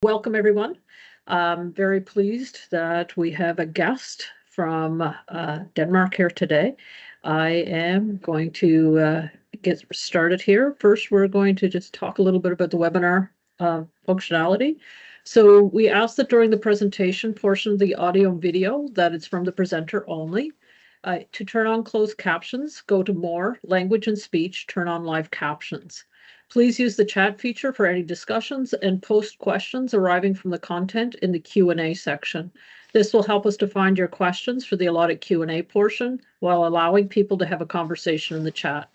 Welcome, everyone. I'm very pleased that we have a guest from Denmark here today. I am going to get started here. First, we're going to just talk a little bit about the webinar functionality. So we ask that during the presentation portion of the audio and video that it's from the presenter only. To turn on closed captions, go to More, Language and Speech, turn on live captions. Please use the chat feature for any discussions and post questions arriving from the content in the Q&A section. This will help us to find your questions for the allotted Q&A portion while allowing people to have a conversation in the chat.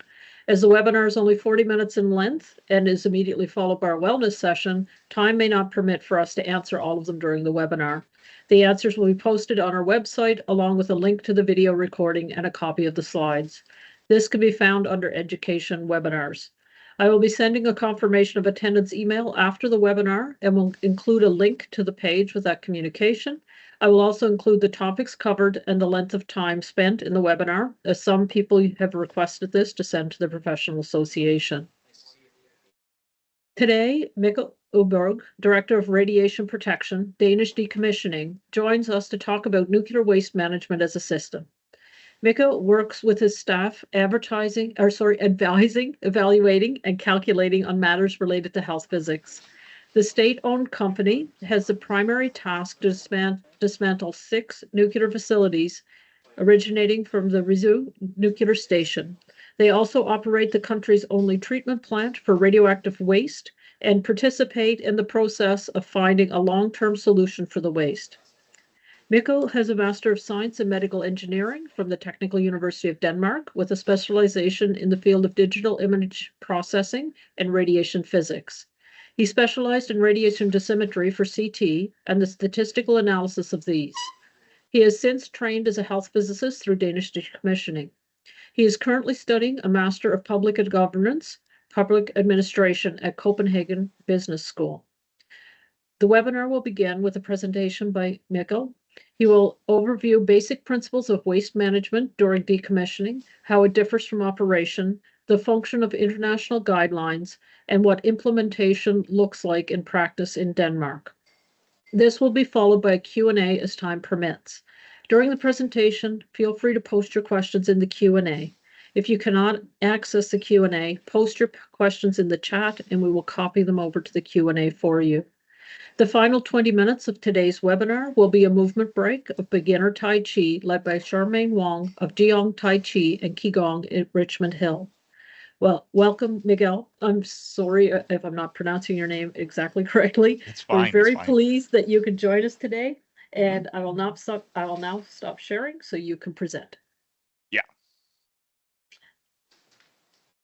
As the webinar is only 40 minutes in length and is immediately followed by our wellness session, time may not permit for us to answer all of them during the webinar. The answers will be posted on our website along with a link to the video recording and a copy of the slides. This can be found under Education Webinars. I will be sending a confirmation of attendance email after the webinar and will include a link to the page with that communication. I will also include the topics covered and the length of time spent in the webinar, as some people have requested this to send to the professional association. Today, Mikkel Øberg, Director of Radiation Protection, Danish Decommissioning, joins us to talk about nuclear waste management as a system. Mikkel works with his staff advising, evaluating, and calculating on matters related to health physics. The state-owned company has the primary task to dismantle 6 nuclear facilities originating from the Rizhou nuclear station. They also operate the country's only treatment plant for radioactive waste and participate in the process of finding a long-term solution for the waste. Mikkel has a Master of Science in Medical Engineering from the Technical University of Denmark with a specialization in the field of digital image processing and radiation physics. He specialized in radiation dosimetry for CT and the statistical analysis of these. He has since trained as a health physicist through Danish Decommissioning. He is currently studying a Master of Public Governance, Public Administration at Copenhagen Business School. The webinar will begin with a presentation by Mikkel. He will overview basic principles of waste management during decommissioning, how it differs from operation, the function of international guidelines, and what implementation looks like in practice in Denmark. This will be followed by a Q&A as time permits. During the presentation, feel free to post your questions in the Q&A. If you cannot access the Q&A, post your questions in the chat and we will copy them over to the Q&A for you. The final 20 minutes of today's webinar will be a movement break of beginner Tai Chi led by Charlmane Wong of Gong Tai Chi and Qigong at Richmond Hill. Well, welcome, Mikkel. I'm sorry if I'm not pronouncing your name exactly correctly. It's fine. We're very pleased that you could join us today, and I will now stop sharing so you can present. Yeah.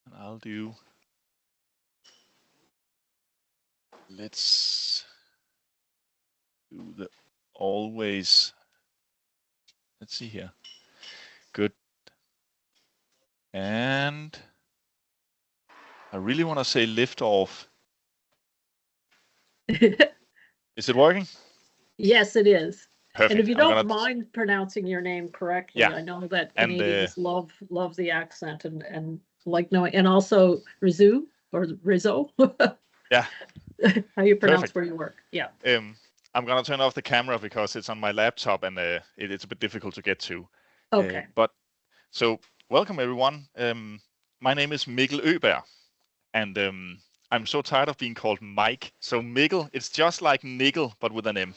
And I'll do. Let's do the always. Let's see here. Good. And I really want to say lift off. Is it working? Yes, it is. Perfect. And if you don't mind pronouncing your name correctly, yeah. I know that Canadians love the accent and like knowing, and also Rizhou or Rizzo. Yeah. How you pronounce Perfect. Where you work. Yeah. I'm gonna turn off the camera because it's on my laptop and it's a bit difficult to get to. Okay. But so welcome everyone. My name is Mikkel Øberg, and I'm so tired of being called Mike. So Mikkel, it's just like nickel but with an M.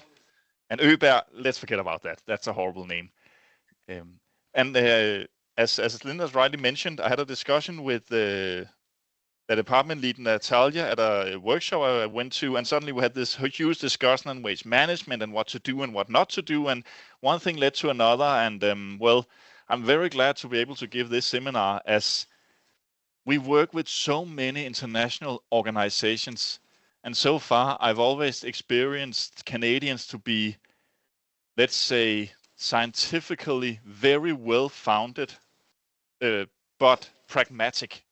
And Øberg, let's forget about that. That's a horrible name. As Linda's rightly mentioned, I had a discussion with the department lead Natalia at a workshop I went to, and suddenly we had this huge discussion on waste management and what to do and what not to do, and one thing led to another, and well, I'm very glad to be able to give this seminar as we work with so many international organizations, and so far I've always experienced Canadians to be, let's say, scientifically very well founded, but pragmatic.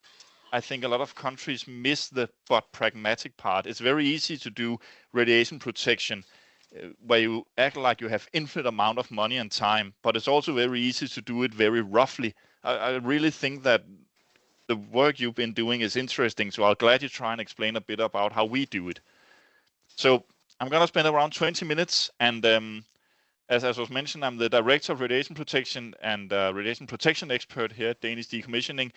I think a lot of countries miss the but pragmatic part. It's very easy to do radiation protection where you act like you have infinite amount of money and time, but it's also very easy to do it very roughly. I really think that the work you've been doing is interesting, so I'll gladly try and explain a bit about how we do it. So I'm going to spend around 20 minutes, and as was mentioned, I'm the Director of Radiation Protection and Radiation Protection Expert here at Danish Decommissioning,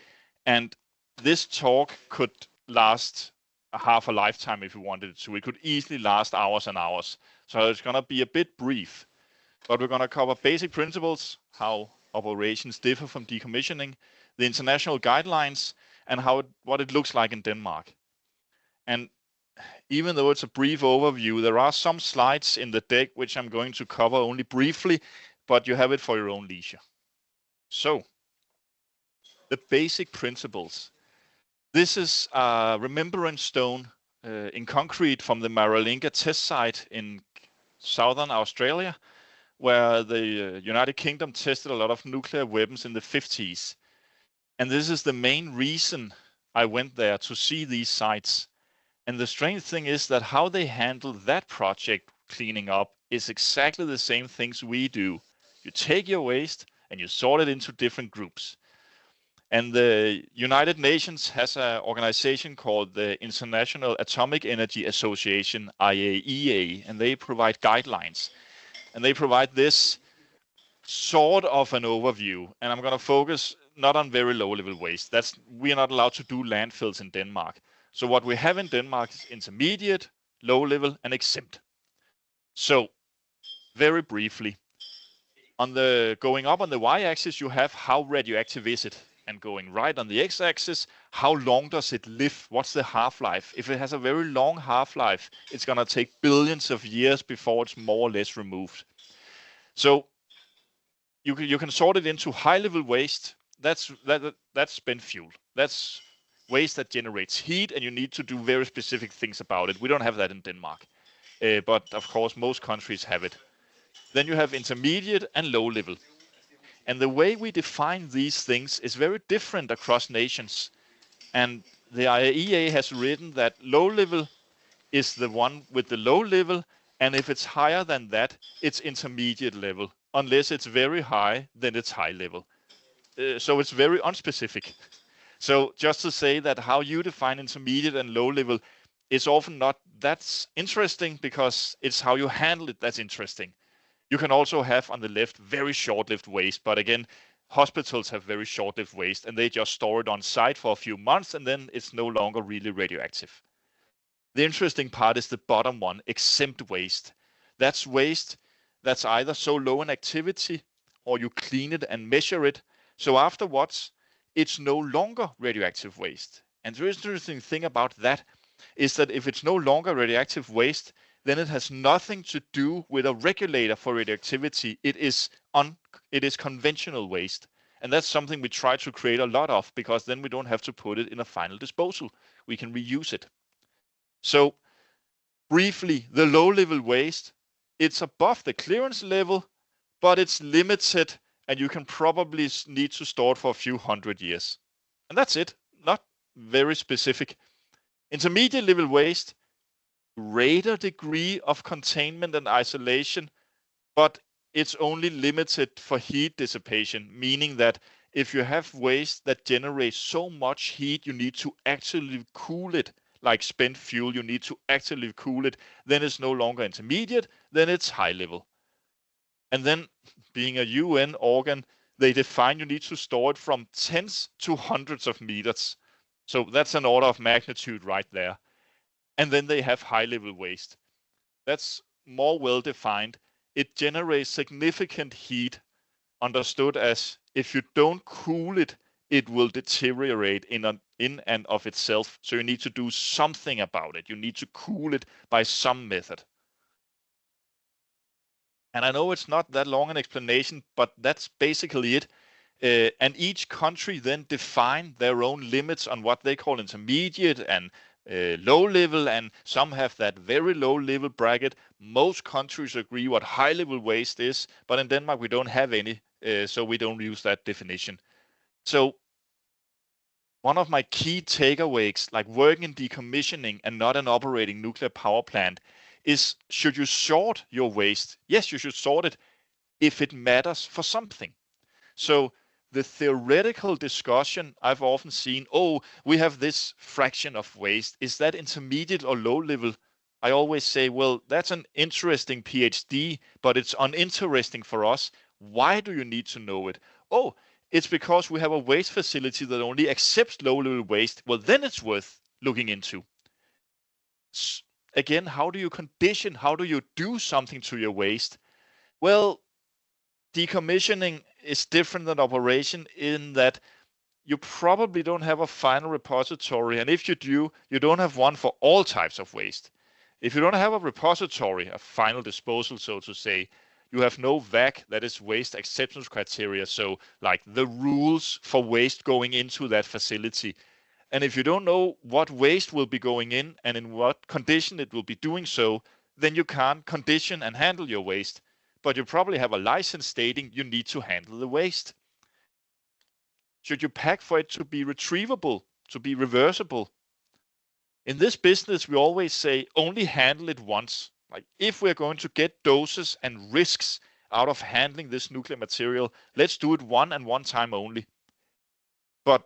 and this talk could last half a lifetime if we wanted it to. It could easily last hours and hours. So it's going to be a bit brief, but we're going to cover basic principles, how operations differ from decommissioning, the international guidelines, and what it looks like in Denmark. And even though it's a brief overview, there are some slides in the deck which I'm going to cover only briefly, but you have it for your own leisure. So, the basic principles. This is a remembrance stone in concrete from the Maralinga test site in southern Australia, where the United Kingdom tested a lot of nuclear weapons in the 50s. And this is the main reason I went there, to see these sites. And the strange thing is that how they handle that project cleaning up is exactly the same things we do. You take your waste and you sort it into different groups. And the United Nations has an organization called the International Atomic Energy Association, IAEA, and they provide guidelines. And they provide this sort of an overview. And I'm going to focus not on very low-level waste. We are not allowed to do landfills in Denmark. So what we have in Denmark is intermediate, low-level, and exempt. So very briefly, going up on the y-axis, you have how radioactive is it, and going right on the x-axis, how long does it live? What's the half-life? If it has a very long half-life, it's going to take billions of years before it's more or less removed. So you can sort it into high-level waste. That's spent fuel. That's waste that generates heat, and you need to do very specific things about it. We don't have that in Denmark, but of course most countries have it. Then you have intermediate and low level. And the way we define these things is very different across nations. And the IAEA has written that low level is the one with the low level, and if it's higher than that, it's intermediate level. Unless it's very high, then it's high level. So it's very unspecific. So just to say that how you define intermediate and low level is often not that interesting, because it's how you handle it that's interesting. You can also have on the left very short-lived waste, but again, hospitals have very short-lived waste, and they just store it on site for a few months, and then it's no longer really radioactive. The interesting part is the bottom one, exempt waste. That's waste that's either so low in activity, or you clean it and measure it, so afterwards it's no longer radioactive waste. And the interesting thing about that is that if it's no longer radioactive waste, then it has nothing to do with a regulator for radioactivity. It is conventional waste. And that's something we try to create a lot of, because then we don't have to put it in a final disposal. We can reuse it. So briefly, the low-level waste, it's above the clearance level, but it's limited, and you can probably need to store it for a few hundred years. And that's it, not very specific. Intermediate level waste, greater degree of containment and isolation, but it's only limited for heat dissipation, meaning that if you have waste that generates so much heat, you need to actually cool it, like spent fuel, you need to actually cool it, then it's no longer intermediate, then it's high level. And then, being a UN organ, they define you need to store it from tens to hundreds of meters. So that's an order of magnitude right there. And then they have high-level waste. That's more well-defined. It generates significant heat, understood as if you don't cool it, it will deteriorate in and of itself. So you need to do something about it. You need to cool it by some method. And I know it's not that long an explanation, but that's basically it. And each country then define their own limits on what they call intermediate and low level, and some have that very low level bracket. Most countries agree what high level waste is, but in Denmark we don't have any, so we don't use that definition. So one of my key takeaways, like working in decommissioning and not an operating nuclear power plant, is should you sort your waste? Yes, you should sort it if it matters for something. So the theoretical discussion I've often seen, oh, we have this fraction of waste. Is that intermediate or low level? I always say, well, that's an interesting PhD, but it's uninteresting for us. Why do you need to know it? Oh, it's because we have a waste facility that only accepts low-level waste. Well, then it's worth looking into. Again, how do you condition? How do you do something to your waste? Well, decommissioning is different than operation in that you probably don't have a final repository. And if you do, you don't have one for all types of waste. If you don't have a repository, a final disposal, so to say, you have no VAC, that is waste acceptance criteria. So like the rules for waste going into that facility. And if you don't know what waste will be going in and in what condition it will be doing so, then you can't condition and handle your waste. But you probably have a license stating you need to handle the waste. Should you pack for it to be retrievable, to be reversible? In this business, we always say only handle it once. Like if we're going to get doses and risks out of handling this nuclear material, let's do it one time only. But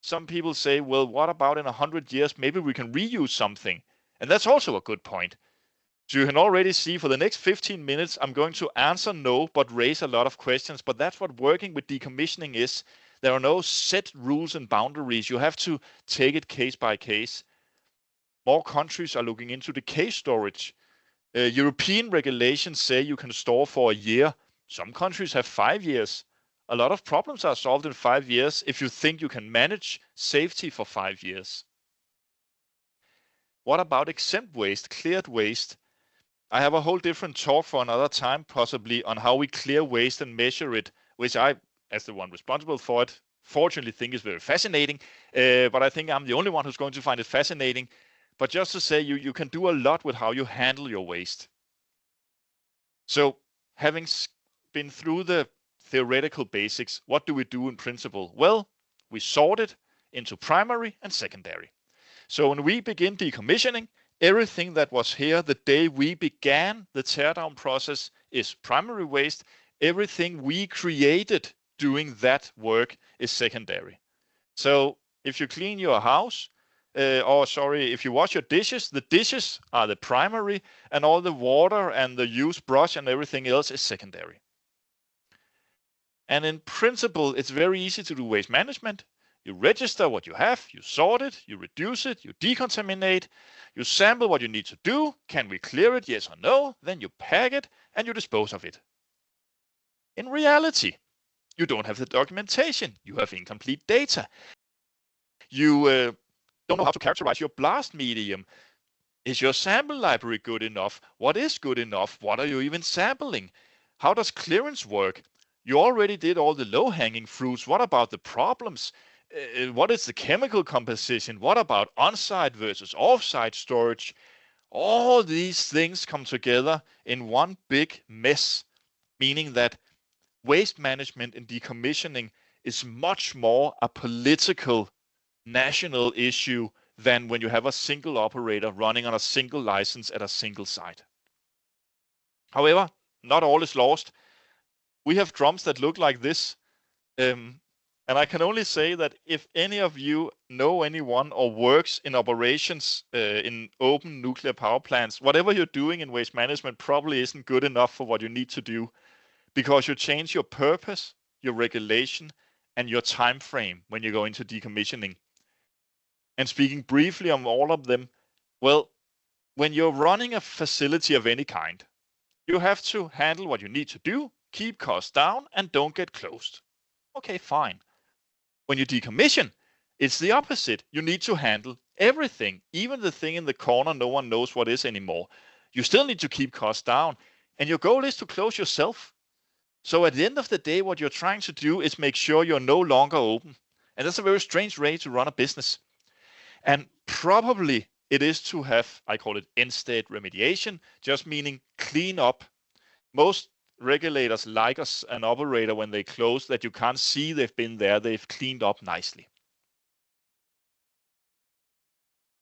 some people say, well, what about in 100 years? Maybe we can reuse something. And that's also a good point. So you can already see for the next 15 minutes, I'm going to answer no, but raise a lot of questions. But that's what working with decommissioning is. There are no set rules and boundaries. You have to take it case by case. More countries are looking into the case storage. European regulations say you can store for a year. Some countries have 5 years. A lot of problems are solved in 5 years if you think you can manage safety for 5 years. What about exempt waste, cleared waste? I have a whole different talk for another time, possibly, on how we clear waste and measure it, which I, as the one responsible for it, fortunately think is very fascinating. But I think I'm the only one who's going to find it fascinating. But just to say, you can do a lot with how you handle your waste. So having been through the theoretical basics, what do we do in principle? Well, we sort it into primary and secondary. So when we begin decommissioning, everything that was here the day we began the teardown process is primary waste. Everything we created doing that work is secondary. So if you clean your house, if you wash your dishes, the dishes are the primary, and all the water and the used brush and everything else is secondary. And in principle, it's very easy to do waste management. You register what you have, you sort it, you reduce it, you decontaminate, you sample what you need to do. Can we clear it? Yes or no? Then you pack it and you dispose of it. In reality, you don't have the documentation. You have incomplete data. You don't know how to characterize your blast medium. Is your sample library good enough? What is good enough? What are you even sampling? How does clearance work? You already did all the low-hanging fruits. What about the problems? What is the chemical composition? What about on-site versus off-site storage? All these things come together in one big mess, meaning that waste management and decommissioning is much more a political national issue than when you have a single operator running on a single license at a single site. However, not all is lost. We have drums that look like this. And I can only say that if any of you know anyone or works in operations in open nuclear power plants, whatever you're doing in waste management probably isn't good enough for what you need to do, because you change your purpose, your regulation, and your time frame when you go into decommissioning. And speaking briefly on all of them, well, when you're running a facility of any kind, you have to handle what you need to do, keep costs down, and don't get closed. Okay, fine. When you decommission, it's the opposite. You need to handle everything, even the thing in the corner no one knows what is anymore. You still need to keep costs down, and your goal is to close yourself. So at the end of the day, what you're trying to do is make sure you're no longer open. And that's a very strange way to run a business. And probably it is to have, I call it end-state remediation, just meaning clean up. Most regulators like an operator when they close that you can't see they've been there, they've cleaned up nicely.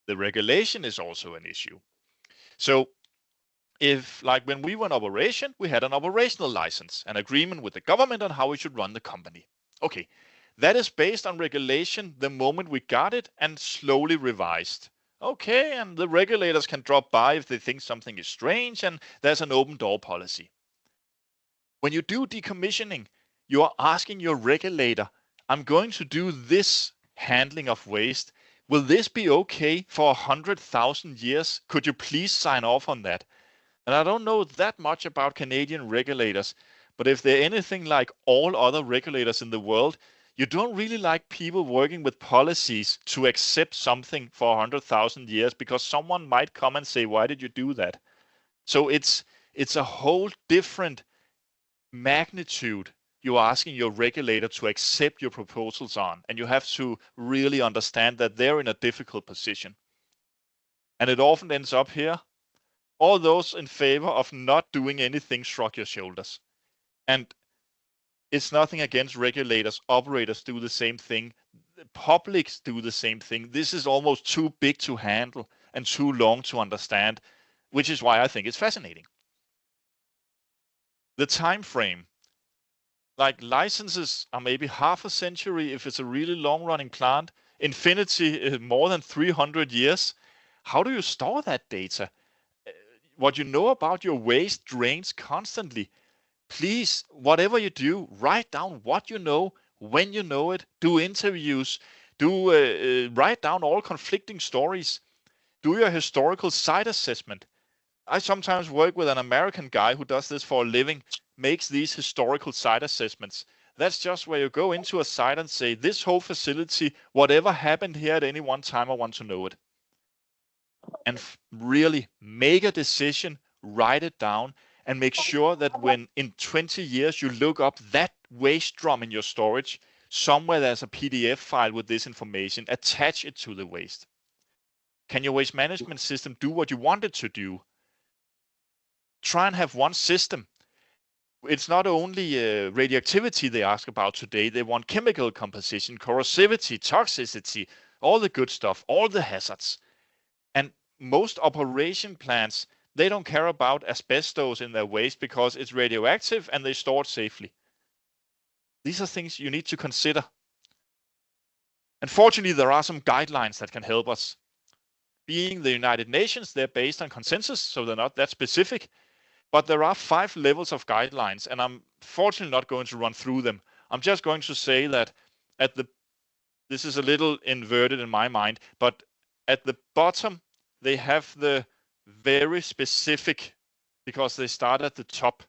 The regulation is also an issue. So if, like when we were in operation, we had an operational license, an agreement with the government on how we should run the company. Okay, that is based on regulation the moment we got it and slowly revised. Okay, and the regulators can drop by if they think something is strange, and there's an open door policy. When you do decommissioning, you are asking your regulator, I'm going to do this handling of waste. Will this be okay for 100,000 years? Could you please sign off on that? And I don't know that much about Canadian regulators, but if they're anything like all other regulators in the world, you don't really like people working with policies to accept something for 100,000 years because someone might come and say, why did you do that? So it's a whole different magnitude you're asking your regulator to accept your proposals on, and you have to really understand that they're in a difficult position. And it often ends up here. All those in favor of not doing anything shrug your shoulders. And it's nothing against regulators. Operators do the same thing. The publics do the same thing. This is almost too big to handle and too long to understand, which is why I think it's fascinating. The time frame, like licenses are maybe half a century if it's a really long-running plant. Infinity is more than 300 years. How do you store that data? What you know about your waste drains constantly. Please, whatever you do, write down what you know, when you know it, do interviews, write down all conflicting stories, do your historical site assessment. I sometimes work with an American guy who does this for a living, makes these historical site assessments. That's just where you go into a site and say, this whole facility, whatever happened here at any one time, I want to know it. And really make a decision, write it down, and make sure that when in 20 years you look up that waste drum in your storage, somewhere there's a PDF file with this information, attach it to the waste. Can your waste management system do what you want it to do? Try and have one system. It's not only radioactivity they ask about today, they want chemical composition, corrosivity, toxicity, all the good stuff, all the hazards. And most operation plants, they don't care about asbestos in their waste because it's radioactive and they store it safely. These are things you need to consider. Unfortunately, there are some guidelines that can help us. Being the United Nations, they're based on consensus, so they're not that specific. But there are 5 levels of guidelines, and I'm fortunately not going to run through them. I'm just going to say that this is a little inverted in my mind, but at the bottom, they have the very specific, because they start at the top.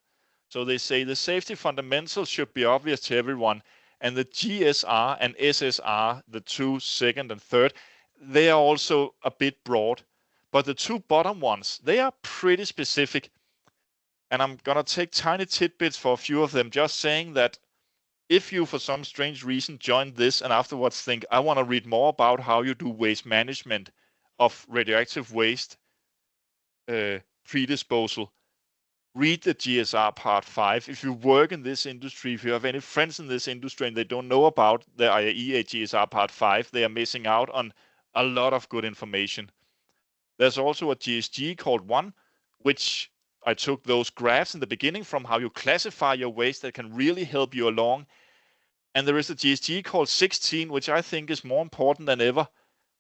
So they say the safety fundamentals should be obvious to everyone. And the GSR and SSR, the 2 second and third, they are also a bit broad. But the 2 bottom ones, they are pretty specific. And I'm going to take tiny tidbits for a few of them, just saying that if you, for some strange reason, join this and afterwards think, I want to read more about how you do waste management of radioactive waste predisposal, read the GSR Part 5. If you work in this industry, if you have any friends in this industry and they don't know about the IAEA GSR Part 5, they are missing out on a lot of good information. There's also a GSG called 1, which I took those graphs in the beginning from how you classify your waste that can really help you along. And there is a GSG called 16, which I think is more important than ever.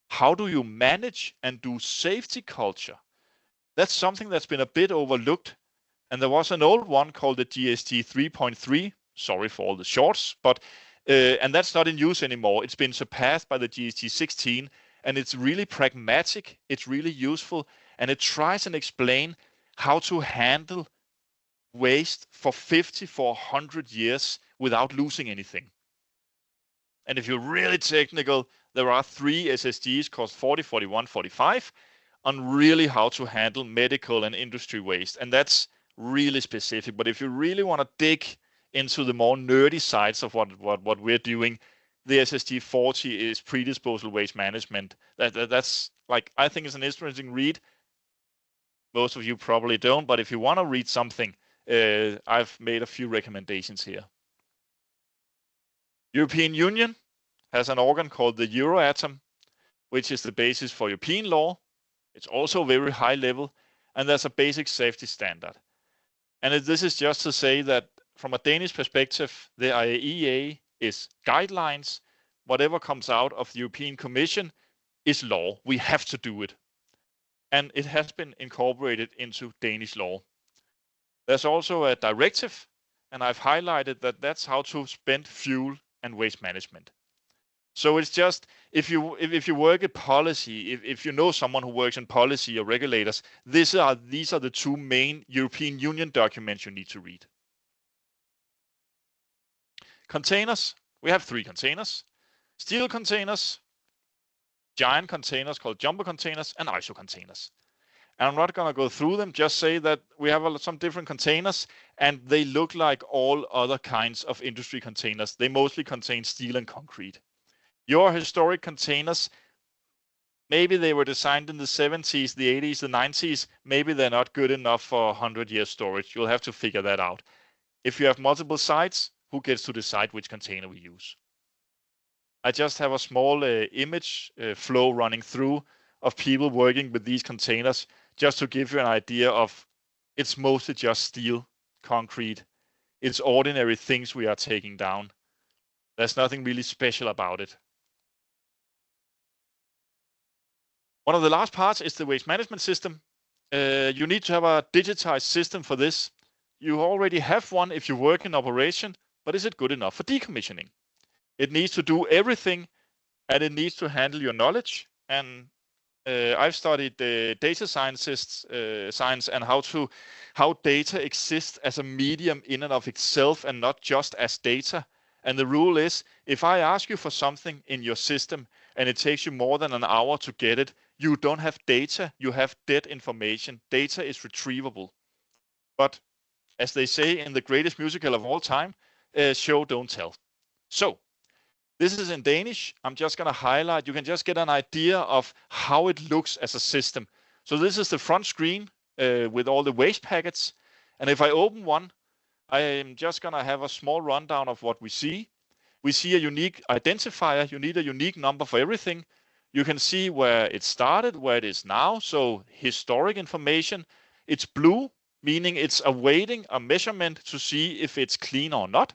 How do you manage and do safety culture? That's something that's been a bit overlooked. And there was an old one called the GST 3.3. Sorry for all the shorts, but and that's not in use anymore. It's been surpassed by the GST 16, and it's really pragmatic. It's really useful, and it tries and explain how to handle waste for 50, for 100 years without losing anything. And if you're really technical, there are 3 SSGs called 40, 41, 45 on really how to handle medical and industry waste. And that's really specific. But if you really want to dig into the more nerdy sides of what we're doing, the SSG 40 is predisposal waste management. That's like, I think it's an interesting read. Most of you probably don't, but if you want to read something, I've made a few recommendations here. European Union has an organ called the Euratom, which is the basis for European law. It's also very high level, and there's a basic safety standard. And this is just to say that from a Danish perspective, the IAEA is guidelines. Whatever comes out of the European Commission is law. We have to do it. and it has been incorporated into Danish law. There's also a directive, and I've highlighted that that's how to spend fuel and waste management. So it's just, if you work at policy, if you know someone who works in policy or regulators, these are the two main European Union documents you need to read. Containers, we have 3 containers: steel containers, giant containers called jumbo containers, and ISO containers. And I'm not going to go through them, just say that we have some different containers, and they look like all other kinds of industry containers. They mostly contain steel and concrete. Your historic containers, maybe they were designed in the 70s, the 80s, the 90s. Maybe they're not good enough for 100-year storage. You'll have to figure that out. If you have multiple sites, who gets to decide which container we use? I just have a small image flow running through of people working with these containers, just to give you an idea of, it's mostly just steel, concrete. It's ordinary things we are taking down. There's nothing really special about it. One of the last parts is the waste management system. You need to have a digitized system for this. You already have one if you work in operation, but is it good enough for decommissioning? It needs to do everything, and it needs to handle your knowledge. And I've studied data science and how data exists as a medium in and of itself and not just as data. And the rule is, if I ask you for something in your system and it takes you more than an hour to get it, you don't have data, you have dead information. Data is retrievable. But as they say in the greatest musical of all time, show, don't tell. So this is in Danish. I'm just going to highlight. You can just get an idea of how it looks as a system. So this is the front screen with all the waste packets. And if I open one, I am just going to have a small rundown of what we see. We see a unique identifier. You need a unique number for everything. You can see where it started, where it is now. So historic information. It's blue, meaning it's awaiting a measurement to see if it's clean or not.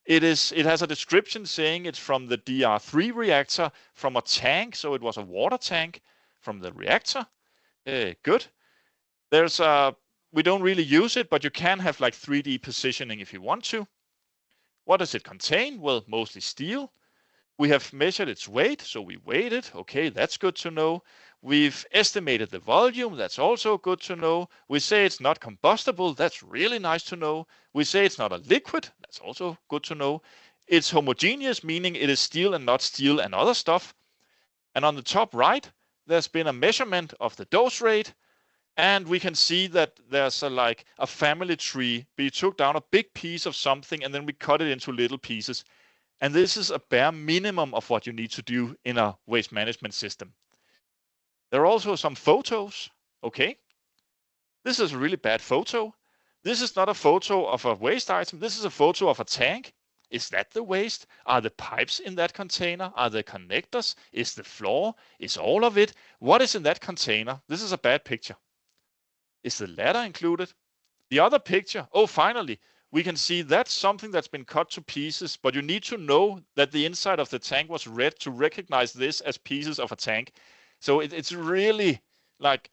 It has a description saying it's from the DR3 reactor, from a tank, so it was a water tank from the reactor. Good. We don't really use it, but you can have like 3D positioning if you want to. What does it contain? Well, mostly steel. We have measured its weight, so we weighed it. Okay, that's good to know. We've estimated the volume. That's also good to know. We say it's not combustible. That's really nice to know. We say it's not a liquid. That's also good to know. It's homogeneous, meaning it is steel and not steel and other stuff. And on the top right, there's been a measurement of the dose rate. And we can see that there's a family tree. We took down a big piece of something and then we cut it into little pieces. And this is a bare minimum of what you need to do in a waste management system. There are also some photos. Okay. This is a really bad photo. This is not a photo of a waste item. This is a photo of a tank. Is that the waste? Are the pipes in that container? Are the connectors? Is the floor? Is all of it? What is in that container? This is a bad picture. Is the ladder included? The other picture, oh, finally, we can see that's something that's been cut to pieces, but you need to know that the inside of the tank was red to recognize this as pieces of a tank. So it's really like,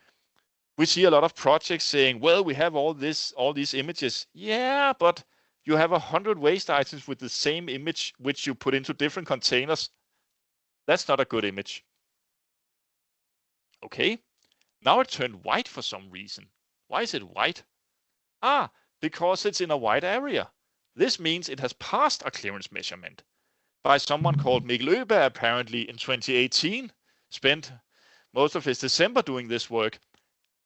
we see a lot of projects saying, well, we have all these images. Yeah, but you have 100 waste items with the same image, which you put into different containers. That's not a good image. Okay, now it turned white for some reason. Why is it white? Because it's in a white area. This means it has passed a clearance measurement by someone called Mikkel Øberg, apparently in 2018, spent most of his December doing this work.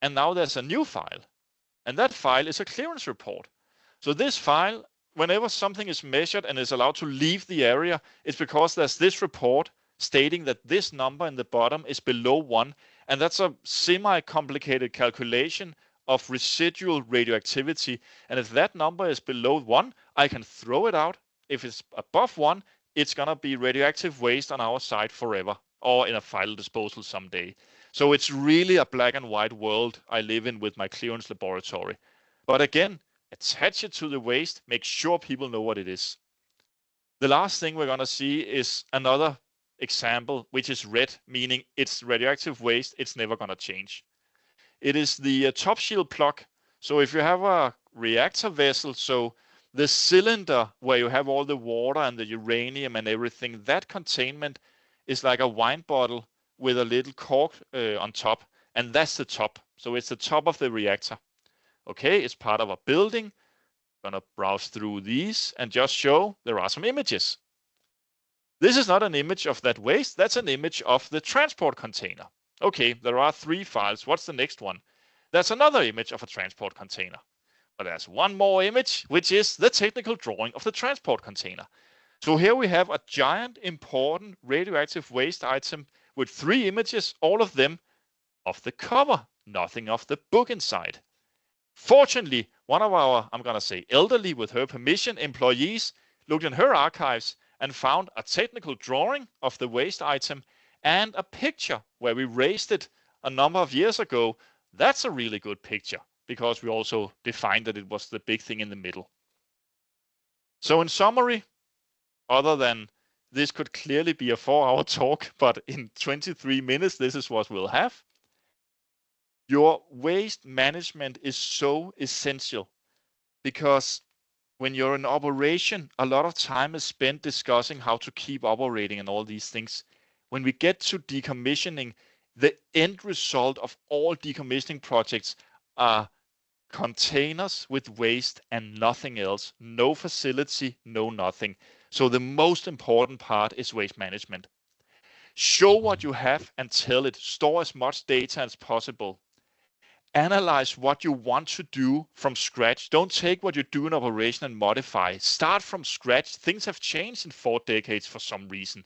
And now there's a new file. And that file is a clearance report. So this file, whenever something is measured and is allowed to leave the area, it's because there's this report stating that this number in the bottom is below 1. And that's a semi-complicated calculation of residual radioactivity. And if that number is below 1, I can throw it out. If it's above 1, it's going to be radioactive waste on our site forever, or in a final disposal someday. So it's really a black and white world I live in with my clearance laboratory. But again, attach it to the waste, make sure people know what it is. The last thing we're going to see is another example, which is red, meaning it's radioactive waste, it's never going to change. It is the top shield plug. So if you have a reactor vessel, so the cylinder where you have all the water and the uranium and everything, that containment is like a wine bottle with a little cork on top, and that's the top. So it's the top of the reactor. Okay, it's part of a building. I'm gonna browse through these and just show there are some images. This is not an image of that waste, that's an image of the transport container. Okay, there are 3 files. What's the next one? That's another image of a transport container. But there's one more image, which is the technical drawing of the transport container. So here we have a giant, important radioactive waste item with 3 images, all of them of the cover, nothing of the book inside. Fortunately, one of our, I'm gonna say elderly with her permission, employees looked in her archives and found a technical drawing of the waste item and a picture where we raised it a number of years ago. That's a really good picture because we also defined that it was the big thing in the middle. So in summary, other than this could clearly be a 4-hour talk, but in 23 minutes, this is what we'll have. Your waste management is so essential because when you're in operation, a lot of time is spent discussing how to keep operating and all these things. When we get to decommissioning, the end result of all decommissioning projects are containers with waste and nothing else. No facility, no nothing. So the most important part is waste management. Show what you have and tell it. Store as much data as possible. Analyze what you want to do from scratch. Don't take what you do in operation and modify. Start from scratch. Things have changed in 4 decades for some reason.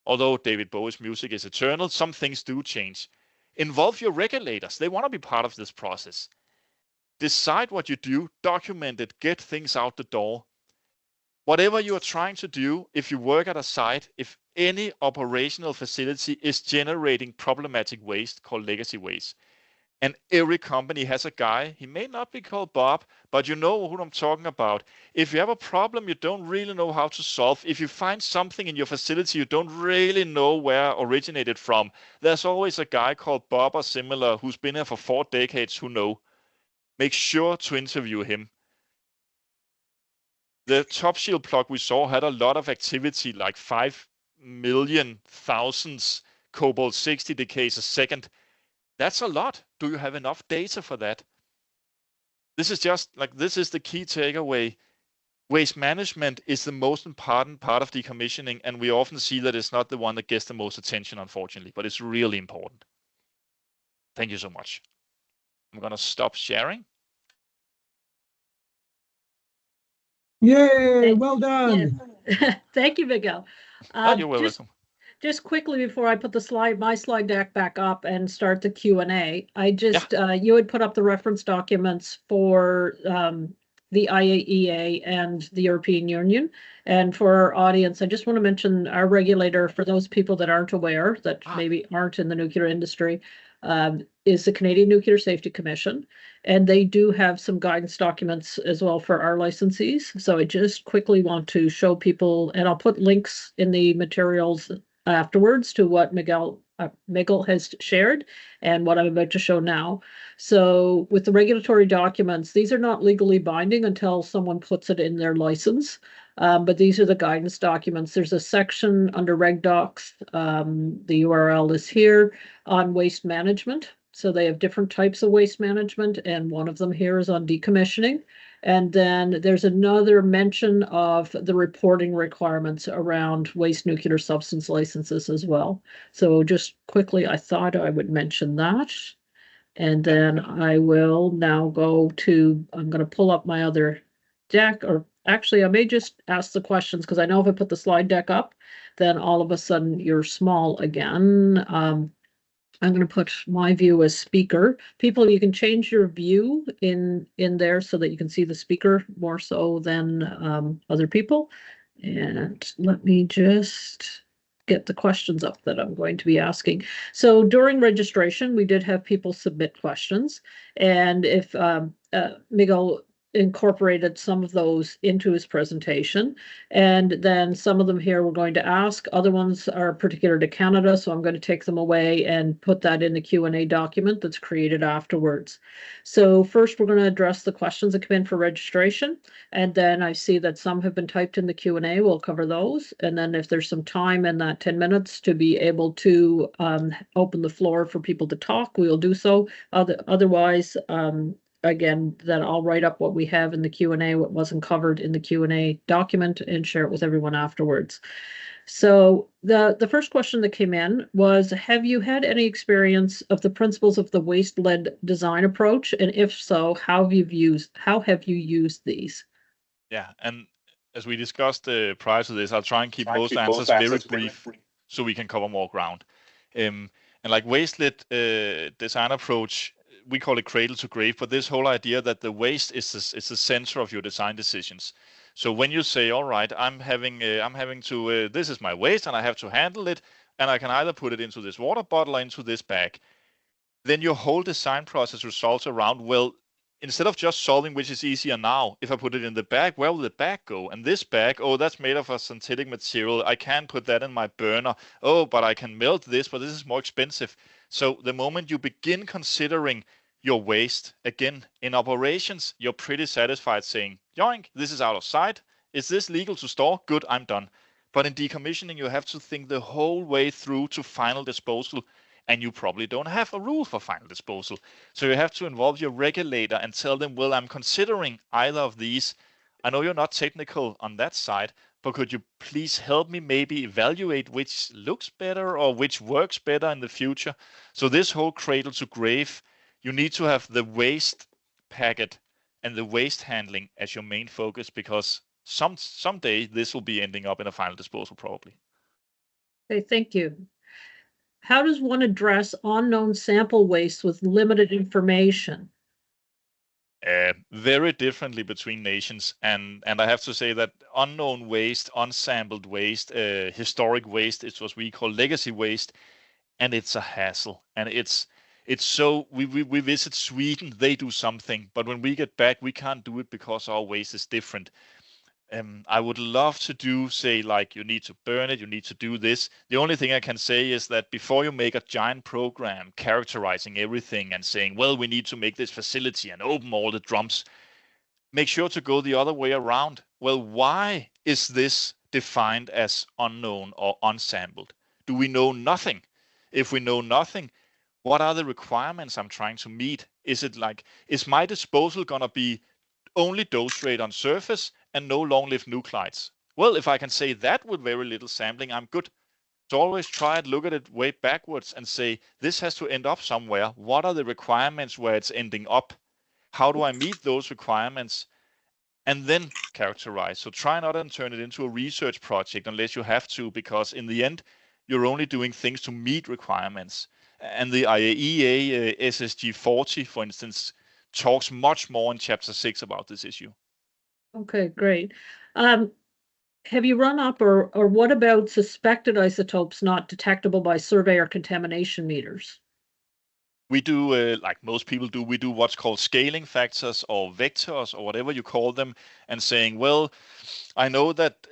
Although David Bowie's music is eternal, some things do change. Involve your regulators. They want to be part of this process. Decide what you do, document it, get things out the door. Whatever you are trying to do, if you work at a site, if any operational facility is generating problematic waste called legacy waste, and every company has a guy, he may not be called Bob, but you know who I'm talking about. If you have a problem you don't really know how to solve, if you find something in your facility you don't really know where it originated from, there's always a guy called Bob or similar who's been here for 4 decades who know. Make sure to interview him. The top shield plug we saw had a lot of activity, like 5 million thousands cobalt-60 decays a second. That's a lot. Do you have enough data for that? This is just like, this is the key takeaway. Waste management is the most important part of decommissioning, and we often see that it's not the one that gets the most attention, unfortunately, but it's really important. Thank you so much. I'm gonna stop sharing. Yay, well done. Yes. Thank you, Mikkel. You're welcome. Just quickly before I put my slide deck back up and start the Q&A, you had put up the reference documents for the IAEA and the European Union. And for our audience, I just want to mention our regulator, for those people that aren't aware, that maybe aren't in the nuclear industry, is the Canadian Nuclear Safety Commission. And they do have some guidance documents as well for our licensees. So I just quickly want to show people, and I'll put links in the materials afterwards to what Mikkel has shared and what I'm about to show now. So with the regulatory documents, these are not legally binding until someone puts it in their license. But these are the guidance documents. There's a section under Reg Docs, the URL is here, on waste management. So they have different types of waste management, and one of them here is on decommissioning. And then there's another mention of the reporting requirements around waste nuclear substance licenses as well. So just quickly, I thought I would mention that. And then I will now go to, I'm going to pull up my other deck, or actually I may just ask the questions, because I know if I put the slide deck up, then all of a sudden you're small again. I'm going to put my view as speaker. People, you can change your view in there so that you can see the speaker more so than other people. And let me just get the questions up that I'm going to be asking. So during registration, we did have people submit questions. And if Mikkel, incorporated some of those into his presentation. And then some of them here we're going to ask. Other ones are particular to Canada, so I'm going to take them away and put that in the Q&A document that's created afterwards. So first, we're going to address the questions that come in for registration. And then I see that some have been typed in the Q&A. We'll cover those. And then if there's some time in that 10 minutes to be able to open the floor for people to talk, we will do so. Otherwise, again, that I'll write up what we have in the Q&A, what wasn't covered in the Q&A document, and share it with everyone afterwards. So the first question that came in was, have you had any experience of the principles of the waste-led design approach? And if so, how have you used these? Yeah, and as we discussed prior to this, I'll try and keep most answers very brief so we can cover more ground. And like waste-led design approach, we call it cradle to grave, but this whole idea that the waste is the center of your design decisions. So when you say, all right, I'm having to, this is my waste and I have to handle it, and I can either put it into this water bottle or into this bag, then your whole design process resolves around, well, instead of just solving which is easier now, if I put it in the bag, where will the bag go? And this bag, oh, that's made of a synthetic material. I can't put that in my burner. Oh, but I can melt this, but this is more expensive. So the moment you begin considering your waste, again, in operations, you're pretty satisfied saying, yoink, this is out of sight. Is this legal to store? Good, I'm done. But in decommissioning, you have to think the whole way through to final disposal. And you probably don't have a rule for final disposal. So you have to involve your regulator and tell them, well, I'm considering either of these. I know you're not technical on that side, but could you please help me maybe evaluate which looks better or which works better in the future? So this whole cradle to grave, you need to have the waste packet and the waste handling as your main focus, because someday this will be ending up in a final disposal probably. Okay, thank you. How does one address unknown sample waste with limited information? Very differently between nations, and I have to say that unknown waste, unsampled waste, historic waste is what we call legacy waste, and it's a hassle. And it's so we visit Sweden, they do something, but when we get back, we can't do it because our waste is different. I would love to say like you need to burn it, you need to do this. The only thing I can say is that before you make a giant program characterizing everything and saying, well, we need to make this facility and open all the drums, make sure to go the other way around. Well, why is this defined as unknown or unsampled? Do we know nothing? If we know nothing, what are the requirements I'm trying to meet? Is it like, is my disposal gonna be only dose rate on surface and no long-lived nuclides? Well, if I can say that with very little sampling, I'm good. So always try and look at it way backwards and say, this has to end up somewhere. What are the requirements where it's ending up? How do I meet those requirements? And then characterize. So try not to turn it into a research project unless you have to, because in the end, you're only doing things to meet requirements. And the IAEA SSG 40, for instance, talks much more in chapter 6 about this issue. Okay, great. Have you run up or what about suspected isotopes not detectable by survey or contamination meters? We do, like most people do, we do what's called scaling factors or vectors or whatever you call them, and saying, well, I know that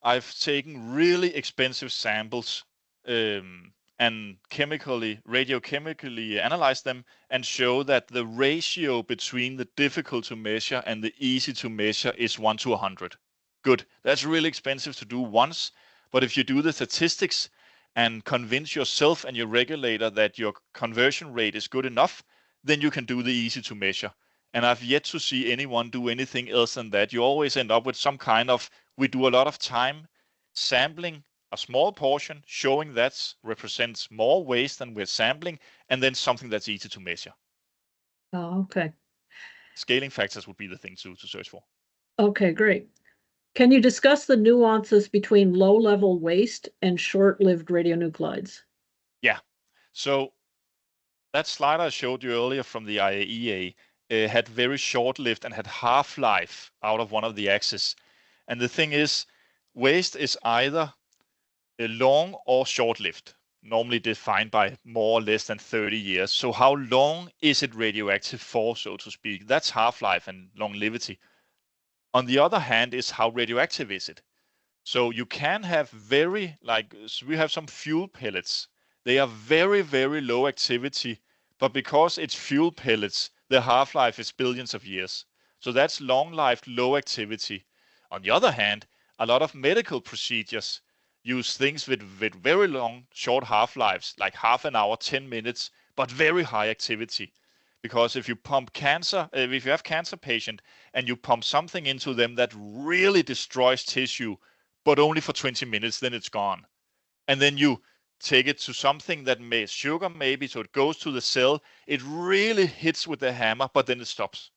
I've taken really expensive samples and radiochemically analyze them and show that the ratio between the difficult to measure and the easy to measure is 1 to 100. Good. That's really expensive to do once, but if you do the statistics and convince yourself and your regulator that your conversion rate is good enough, then you can do the easy to measure. And I've yet to see anyone do anything else than that. You always end up with some kind of, we do a lot of time sampling a small portion, showing that represents more waste than we're sampling, and then something that's easy to measure. Oh, okay. Scaling factors would be the thing to search for. Okay, great. Can you discuss the nuances between low-level waste and short-lived radionuclides? Yeah. So that slide I showed you earlier from the IAEA had very short-lived and had half-life out of one of the axes. And the thing is, waste is either long or short-lived. normally defined by more or less than 30 years. So how long is it radioactive for, so to speak? That's half-life and longevity. On the other hand is how radioactive is it? So you can have we have some fuel pellets. They are very, very low activity, but because it's fuel pellets, the half-life is billions of years. So that's long-lived, low activity. On the other hand, a lot of medical procedures use things with very long, short half-lives, like half an hour, 10 minutes, but very high activity. Because if you if you have cancer patient and you pump something into them that really destroys tissue, but only for 20 minutes, then it's gone. And then you take it to something that makes sugar maybe, so it goes to the cell, it really hits with the hammer, but then it stops.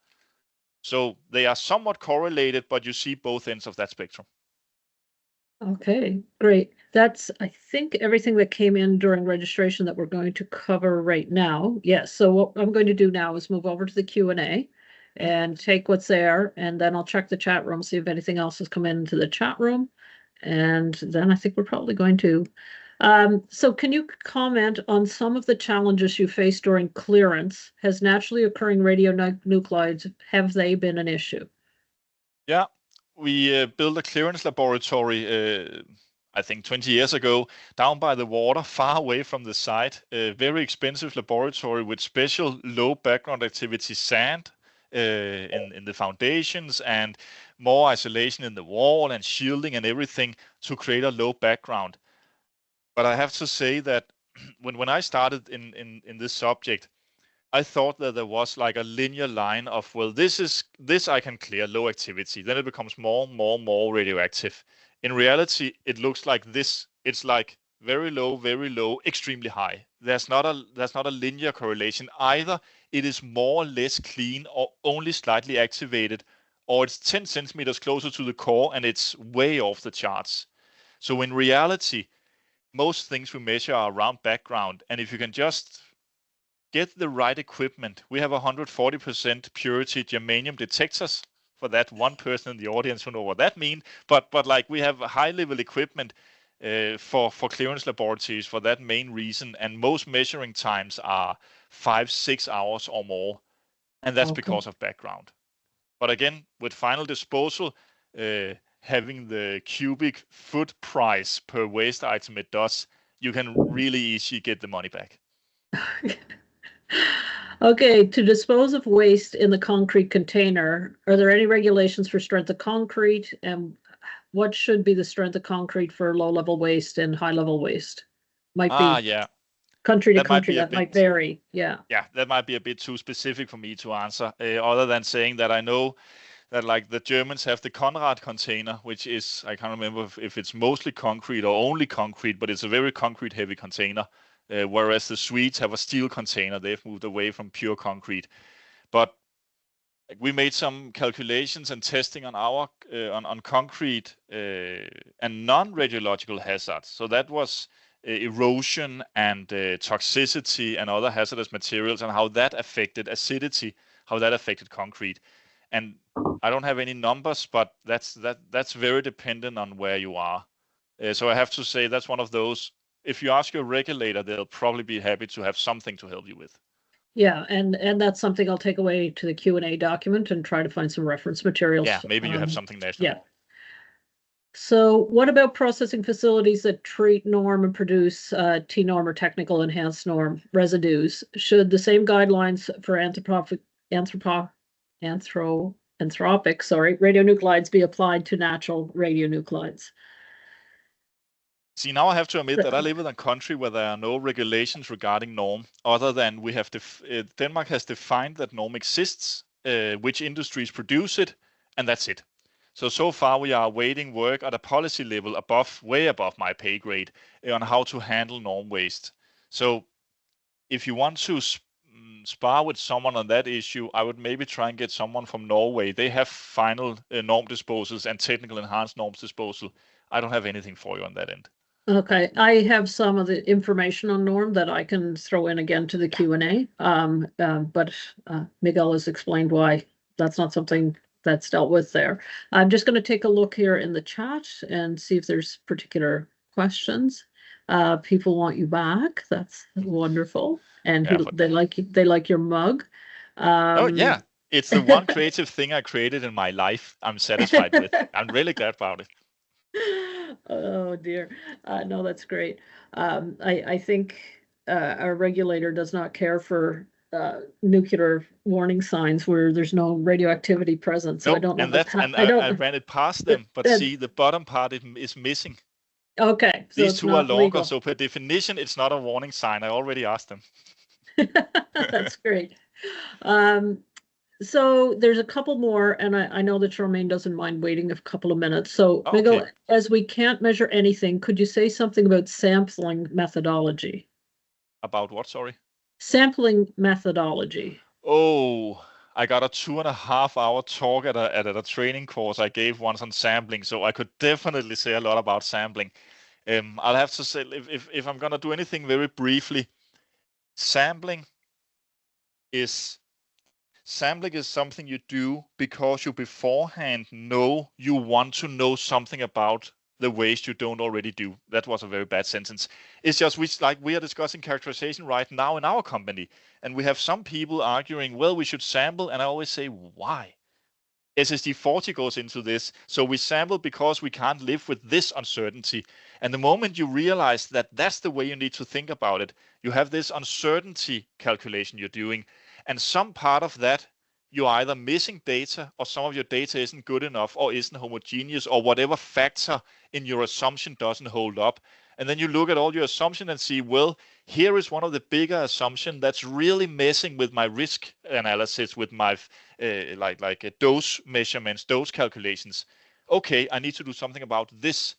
So they are somewhat correlated, but you see both ends of that spectrum. Okay, great. That's, I think, everything that came in during registration that we're going to cover right now. Yes, so what I'm going to do now is move over to the Q&A and take what's there, and then I'll check the chat room, see if anything else has come into the chat room. And then I think we're probably going to. So can you comment on some of the challenges you faced during clearance? Has naturally occurring radionuclides, have they been an issue? Yeah, we built a clearance laboratory, I think 20 years ago, down by the water, far away from the site. A very expensive laboratory with special low background activity sand in the foundations, and more isolation in the wall and shielding and everything to create a low background. But I have to say that when I started in this subject, I thought that there was like a linear line of, well, this I can clear, low activity. Then it becomes more radioactive. In reality, it looks like this. It's like very low, extremely high. There's not a linear correlation. Either it is more or less clean or only slightly activated, or it's 10 centimeters closer to the core and it's way off the charts. So in reality, most things we measure are around background. And if you can just get the right equipment, we have 140% purity germanium detectors for that one person in the audience who know what that means. But like we have high level equipment for clearance laboratories for that main reason. And most measuring times are 5-6 hours or more. And that's because of background. But again, with final disposal, having the cubic foot price per waste item it does, you can really easily get the money back. Okay, to dispose of waste in the concrete container, are there any regulations for strength of concrete, and what should be the strength of concrete for low-level waste and high-level waste? Might be yeah. Country to country, that might vary. Yeah. Yeah, that might be a bit too specific for me to answer, other than saying that I know that like the Germans have the Conrad container, which is, I can't remember if it's mostly concrete or only concrete, but it's a very concrete heavy container. Whereas the Swedes have a steel container. They've moved away from pure concrete. But we made some calculations and testing on our on concrete and non-radiological hazards. So that was erosion and toxicity and other hazardous materials, and how that affected acidity, how that affected concrete. And I don't have any numbers, but that's very dependent on where you are. So I have to say that's one of those. If you ask your regulator, they'll probably be happy to have something to help you with. Yeah, and that's something I'll take away to the Q&A document and try to find some reference materials. Yeah, maybe you have something national. Yeah. So what about processing facilities that treat, norm, and produce T-norm or technical enhanced norm residues? Should the same guidelines for anthropic radionuclides be applied to natural radionuclides? See, now I have to admit that I live in a country where there are no regulations regarding norm, other than we have Denmark has defined that norm exists, which industries produce it, and that's it. So far we are awaiting work at a policy level way above my pay grade on how to handle norm waste. So if you want to spar with someone on that issue, I would maybe try and get someone from Norway. They have final norm disposals and technical enhanced norms disposal. I don't have anything for you on that end. Okay, I have some of the information on norm that I can throw in again to the Q&A, but Mikkel has explained why that's not something that's dealt with there. I'm just going to take a look here in the chat and see if there's particular questions. People want you back. That's wonderful. And Yeah, they like your mug. oh yeah, it's the one creative thing I created in my life. I'm satisfied with. I'm really glad about it. Oh dear. No, that's great. I think our regulator does not care for nuclear warning signs where there's no radioactivity present. So I No, don't know and that's how, and I I don't. ran it past them, but see the bottom part is missing. Okay, so These it's two are not longer, legal. so per definition, it's not a warning sign. I already asked them. That's great. So there's a couple more, and I know that Charlmane doesn't mind waiting a couple of minutes. So Okay, Mikkel, as we can't measure anything, could you say something about sampling methodology? about what? Sorry. Sampling methodology. Oh, I got a 2.5 hour talk at a training course I gave once on sampling, so I could definitely say a lot about sampling. I'll have to say if I'm gonna do anything very briefly, sampling is something you do because you beforehand know you want to know something about the ways you don't already do. That was a very bad sentence. It's just we are discussing characterization right now in our company, and we have some people arguing, well, we should sample, and I always say, why? SSD40 goes into this. So we sample because we can't live with this uncertainty. And the moment you realize that that's the way you need to think about it, you have this uncertainty calculation you're doing. And some part of that, you're either missing data or some of your data isn't good enough or isn't homogeneous or whatever factor in your assumption doesn't hold up. And then you look at all your assumptions and see, well, here is one of the bigger assumptions that's really messing with my risk analysis, with my dose measurements, dose calculations. Okay, I need to do something about this.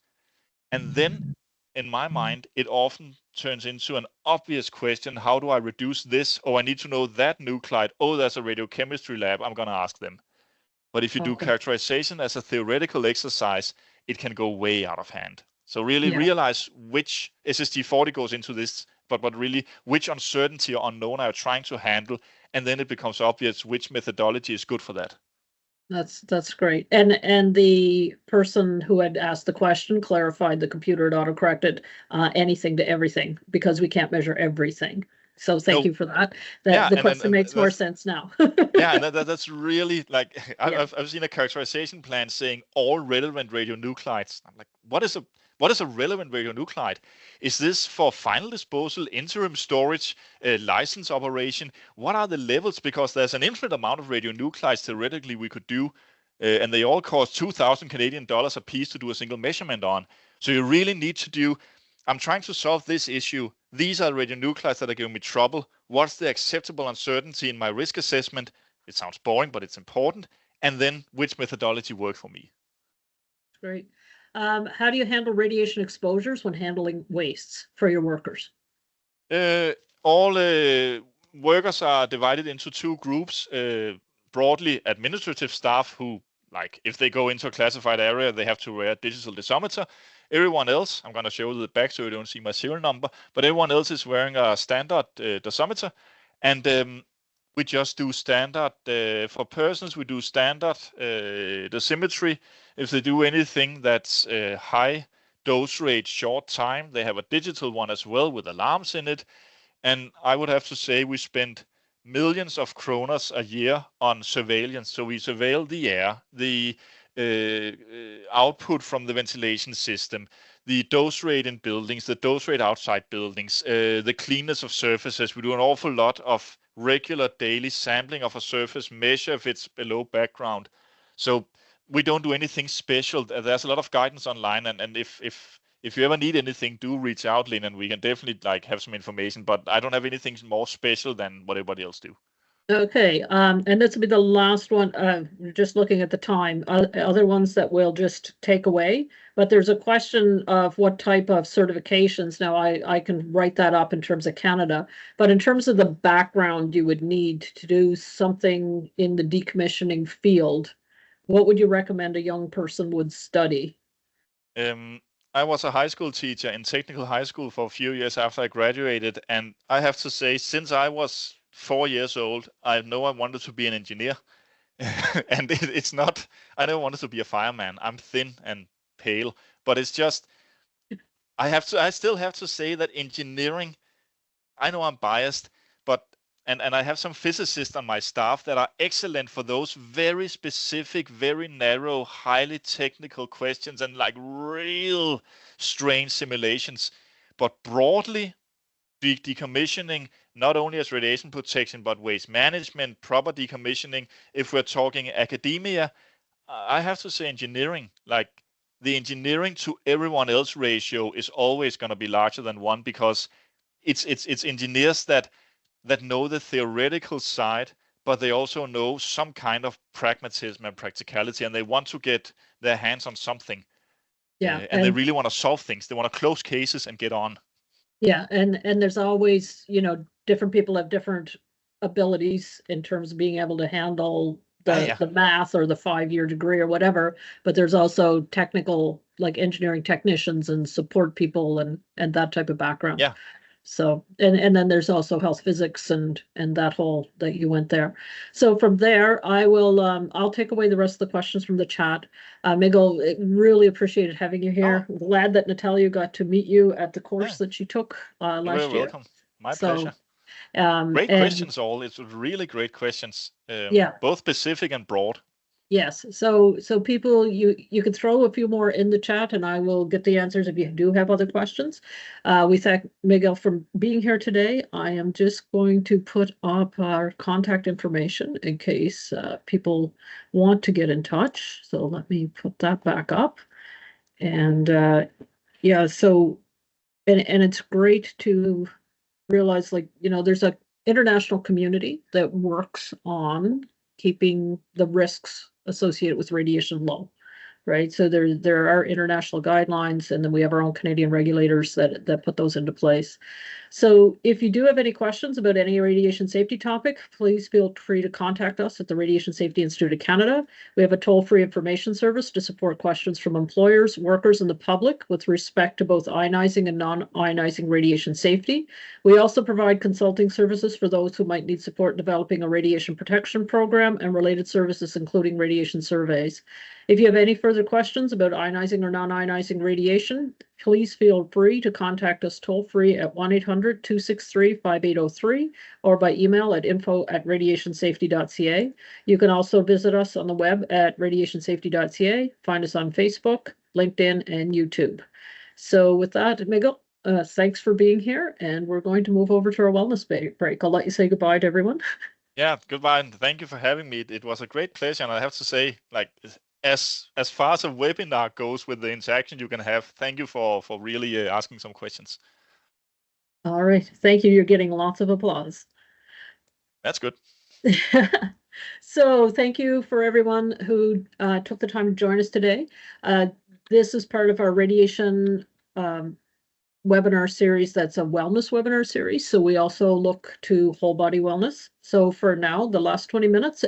And then in my mind, it often turns into an obvious question. How do I reduce this? Oh, I need to know that nuclide. Oh, there's a radiochemistry lab. I'm going to ask them. But if you do characterization as a theoretical exercise, it can go way out of hand. So really realize which SSD40 goes into this, but really which uncertainty or unknown are you trying to handle, and then it becomes obvious which methodology is good for that. That's great. And the person who had asked the question clarified the computer had autocorrected anything to everything because we can't measure everything. So thank you for that. The question makes more sense now. Yeah, and that's really like I've seen a characterization plan saying all relevant radionuclides. I'm like, what is a relevant radionuclide? Is this for final disposal, interim storage, license operation? What are the levels? Because there's an infinite amount of radionuclides theoretically we could do, and they all cost 2,000 Canadian dollars a piece to do a single measurement on. So you really need to do, I'm trying to solve this issue. These are radionuclides that are giving me trouble. What's the acceptable uncertainty in my risk assessment? It sounds boring, but it's important. And then which methodology worked for me? Great. How do you handle radiation exposures when handling wastes for your workers? All workers are divided into two groups. Broadly, administrative staff who, like, if they go into a classified area, they have to wear a digital dosimeter. Everyone else, I'm going to show you the back so you don't see my serial number, but everyone else is wearing a standard dosimeter. And we just do standard, for persons, we do standard dosimetry. If they do anything that's high dose rate, short time, they have a digital one as well with alarms in it. And I would have to say we spend millions of kroners a year on surveillance. So we surveil the air, the output from the ventilation system, the dose rate in buildings, the dose rate outside buildings, the cleanness of surfaces. We do an awful lot of regular daily sampling of a surface, measure if it's below background. So we don't do anything special. There's a lot of guidance online, and if you ever need anything, do reach out, Lynn, and we can definitely have some information. But I don't have anything more special than what everybody else do. Okay, and this will be the last one. Just looking at the time, other ones that we'll just take away. But there's a question of what type of certifications. Now, I can write that up in terms of Canada, but in terms of the background you would need to do something in the decommissioning field, what would you recommend a young person would study? I was a high school teacher in technical high school for a few years after I graduated, and I have to say, since I was 4 years old, I know I wanted to be an engineer. And it's not, I never wanted to be a fireman. I'm thin and pale, but it's just, I still have to say that engineering, I know I'm biased, but and I have some physicists on my staff that are excellent for those very specific, very narrow, highly technical questions and like real strange simulations. But broadly, decommissioning, not only as radiation protection, but waste management, proper decommissioning. If we're talking academia, I have to say engineering, like the engineering to everyone else ratio is always going to be larger than 1, because it's engineers that know the theoretical side, but they also know some kind of pragmatism and practicality, and they want to get their hands on something. Yeah, and they really want to solve things. They want to close cases and get on. Yeah, and there's always, different people have different abilities in terms of being able to handle the math or the 5-year degree or whatever, but there's also technical, like engineering technicians and support people and that type of background. Yeah. So, and then there's also health physics and that whole that you went there. So from there, I'll take away the rest of the questions from the chat. Mikkel, really appreciated having you here. Glad that Natalia got to meet you at the course that she took last year. You're welcome. My pleasure. Great questions all. It's really great questions. Both specific and broad. Yes. So people, you can throw a few more in the chat and I will get the answers if you do have other questions. We thank Mikkel for being here today. I am just going to put up our contact information in case people want to get in touch. So let me put that back up. And so it's great to realize, like, there's a international community that works on keeping the risks associated with radiation low, right? So there are international guidelines, and then we have our own Canadian regulators that put those into place. So if you do have any questions about any radiation safety topic, please feel free to contact us at the Radiation Safety Institute of Canada. We have a toll-free information service to support questions from employers, workers, and the public with respect to both ionizing and non-ionizing radiation safety. We also provide consulting services for those who might need support in developing a radiation protection program and related services, including radiation surveys. If you have any further questions about ionizing or non-ionizing radiation, please feel free to contact us toll-free at 1-800-263-5803 or by email at info@radiationsafety.ca. You can also visit us on the web at radiationsafety.ca, find us on Facebook, LinkedIn, and YouTube. So with that, Mikkel, thanks for being here, and we're going to move over to our wellness break. I'll let you say goodbye to everyone. Yeah, goodbye, and thank you for having me. It was a great pleasure, and I have to say, like, as far as a webinar goes with the interaction you can have, thank you for really asking some questions. All right, thank you. You're getting lots of applause. That's good. So thank you for everyone who took the time to join us today. This is part of our radiation webinar series. That's a wellness webinar series. So we also look to whole body wellness. So for now, the last 20 minutes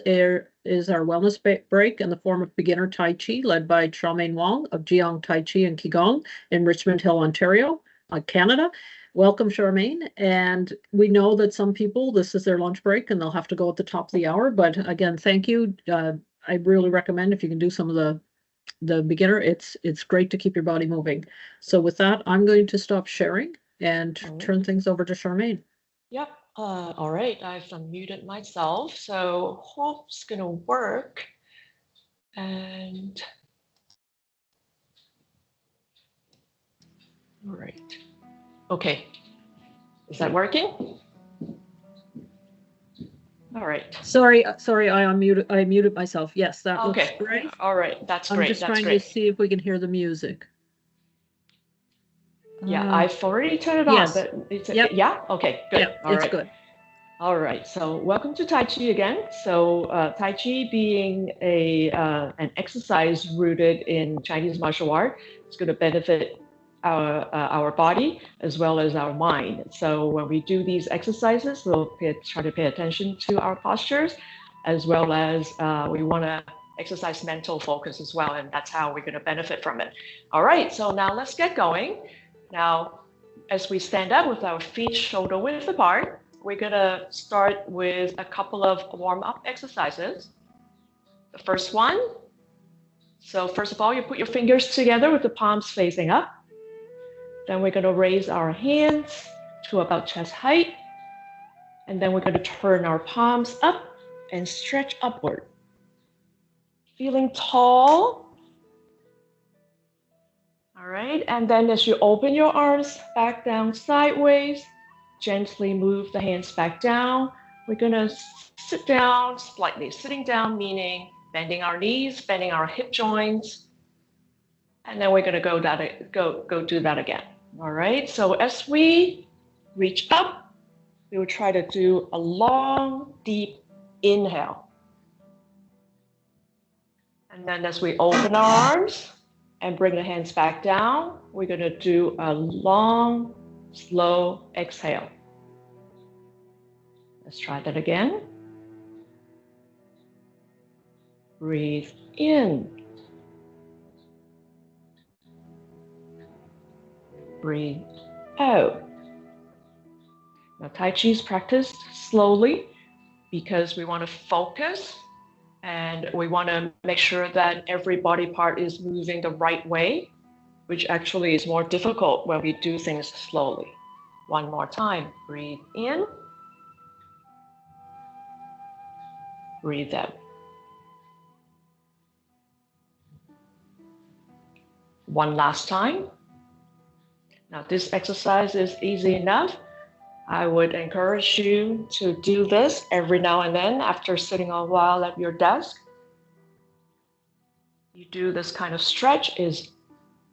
is our wellness break in the form of beginner Tai Chi, led by Charlmane Wong of Jiang Tai Chi and Qigong in Richmond Hill, Ontario, Canada. Welcome, Charlmane. And we know that some people, this is their lunch break and they'll have to go at the top of the hour. But again, thank you. I really recommend if you can do some of the beginner, it's great to keep your body moving. So with that, I'm going to stop sharing and turn things over to Charlmane. Yep. All right. I've unmuted myself, so hope it's gonna work. And all right. Okay. Is that working? All right. Sorry, I muted myself. Yes, that looks great. All right, that's great. I'm just trying to see if we can hear the music. Yeah, I've already turned it on, but it's yeah. Okay, good. Yeah, it's good. All right. So welcome to Tai Chi again. So Tai Chi being an exercise rooted in Chinese martial art, it's going to benefit our body as well as our mind. So when we do these exercises, we'll try to pay attention to our postures, as well as we want to exercise mental focus as well, and that's how we're going to benefit from it. All right, so now let's get going. Now, as we stand up with our feet shoulder width apart, we're going to start with a couple of warm-up exercises. The first one, so first of all, you put your fingers together with the palms facing up. Then we're going to raise our hands to about chest height. And then we're going to turn our palms up and stretch upward. Feeling tall. All right, and then as you open your arms back down sideways, gently move the hands back down. We're gonna sit down slightly. Sitting down meaning bending our knees, bending our hip joints, and then we're gonna go do that again. All right, so as we reach up, we will try to do a long, deep inhale. And then as we open our arms and bring the hands back down, we're going to do a long, slow exhale. Let's try that again. Breathe in. Breathe out. Now, Tai Chi is practiced slowly because we want to focus and we want to make sure that every body part is moving the right way, which actually is more difficult when we do things slowly. One more time. Breathe in. Breathe out. One last time. Now, this exercise is easy enough. I would encourage you to do this every now and then after sitting a while at your desk. You do this kind of stretch is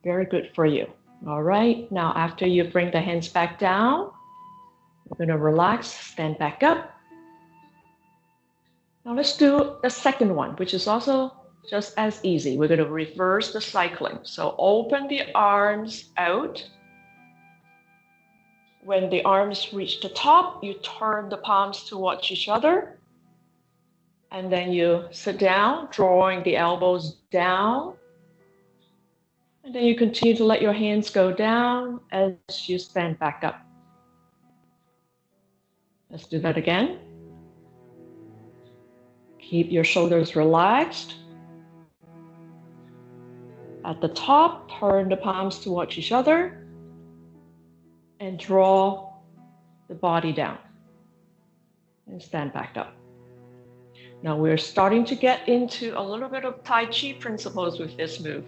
very good for you. All right, now after you bring the hands back down, we're going to relax, stand back up. Now let's do the second one, which is also just as easy. We're going to reverse the cycling. So open the arms out. When the arms reach the top, you turn the palms towards each other. And then you sit down, drawing the elbows down. And then you continue to let your hands go down as you stand back up. Let's do that again. Keep your shoulders relaxed. At the top, turn the palms towards each other. And draw the body down and stand back up. Now we're starting to get into a little bit of Tai Chi principles with this move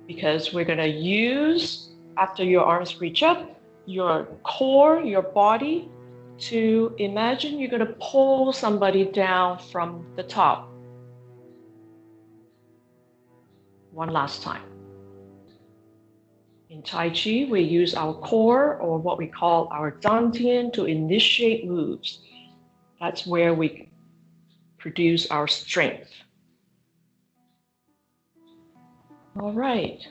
because we're going to use, after your arms reach up, your core, your body, to imagine you're going to pull somebody down from the top. One last time. In Tai Chi, we use our core, or what we call our dantian, to initiate moves. That's where we produce our strength. All right.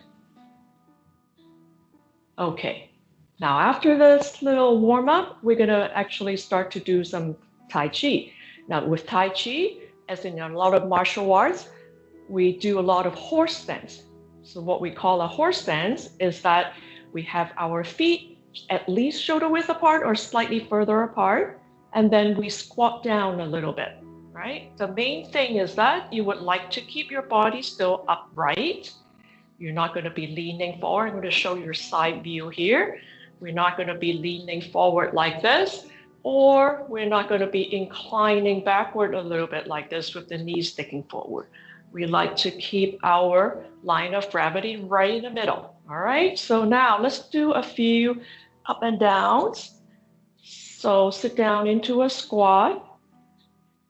Okay. Now, after this little warm-up, we're going to actually start to do some Tai Chi. Now, with Tai Chi, as in a lot of martial arts, we do a lot of horse stance. So what we call a horse stance is that we have our feet at least shoulder width apart or slightly further apart, and then we squat down a little bit, right? The main thing is that you would like to keep your body still upright. You're not going to be leaning forward. I'm going to show your side view here. We're not going to be leaning forward like this, or we're not going to be inclining backward a little bit like this with the knees sticking forward. We like to keep our line of gravity right in the middle. All right, so now let's do a few up and downs. So sit down into a squat,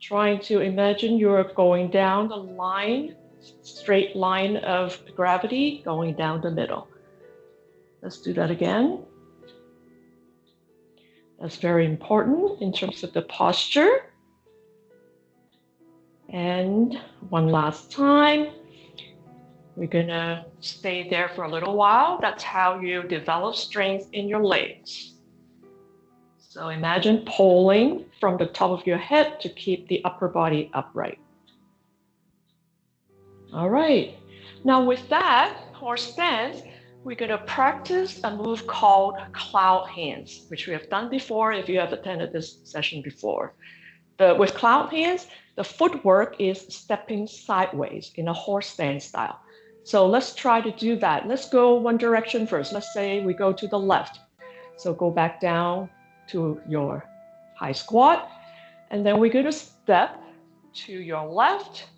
trying to imagine you're going down the line, straight line of gravity, going down the middle. Let's do that again. That's very important in terms of the posture. And one last time, we're gonna stay there for a little while. That's how you develop strength in your legs. So imagine pulling from the top of your head to keep the upper body upright. All right, now with that horse stance, we're gonna practice a move called cloud hands, which we have done before if you have attended this session before. With cloud hands, the footwork is stepping sideways in a horse stance style. So let's try to do that. Let's go one direction first. Let's say we go to the left. So go back down to your high squat. And then we're going to step to your left.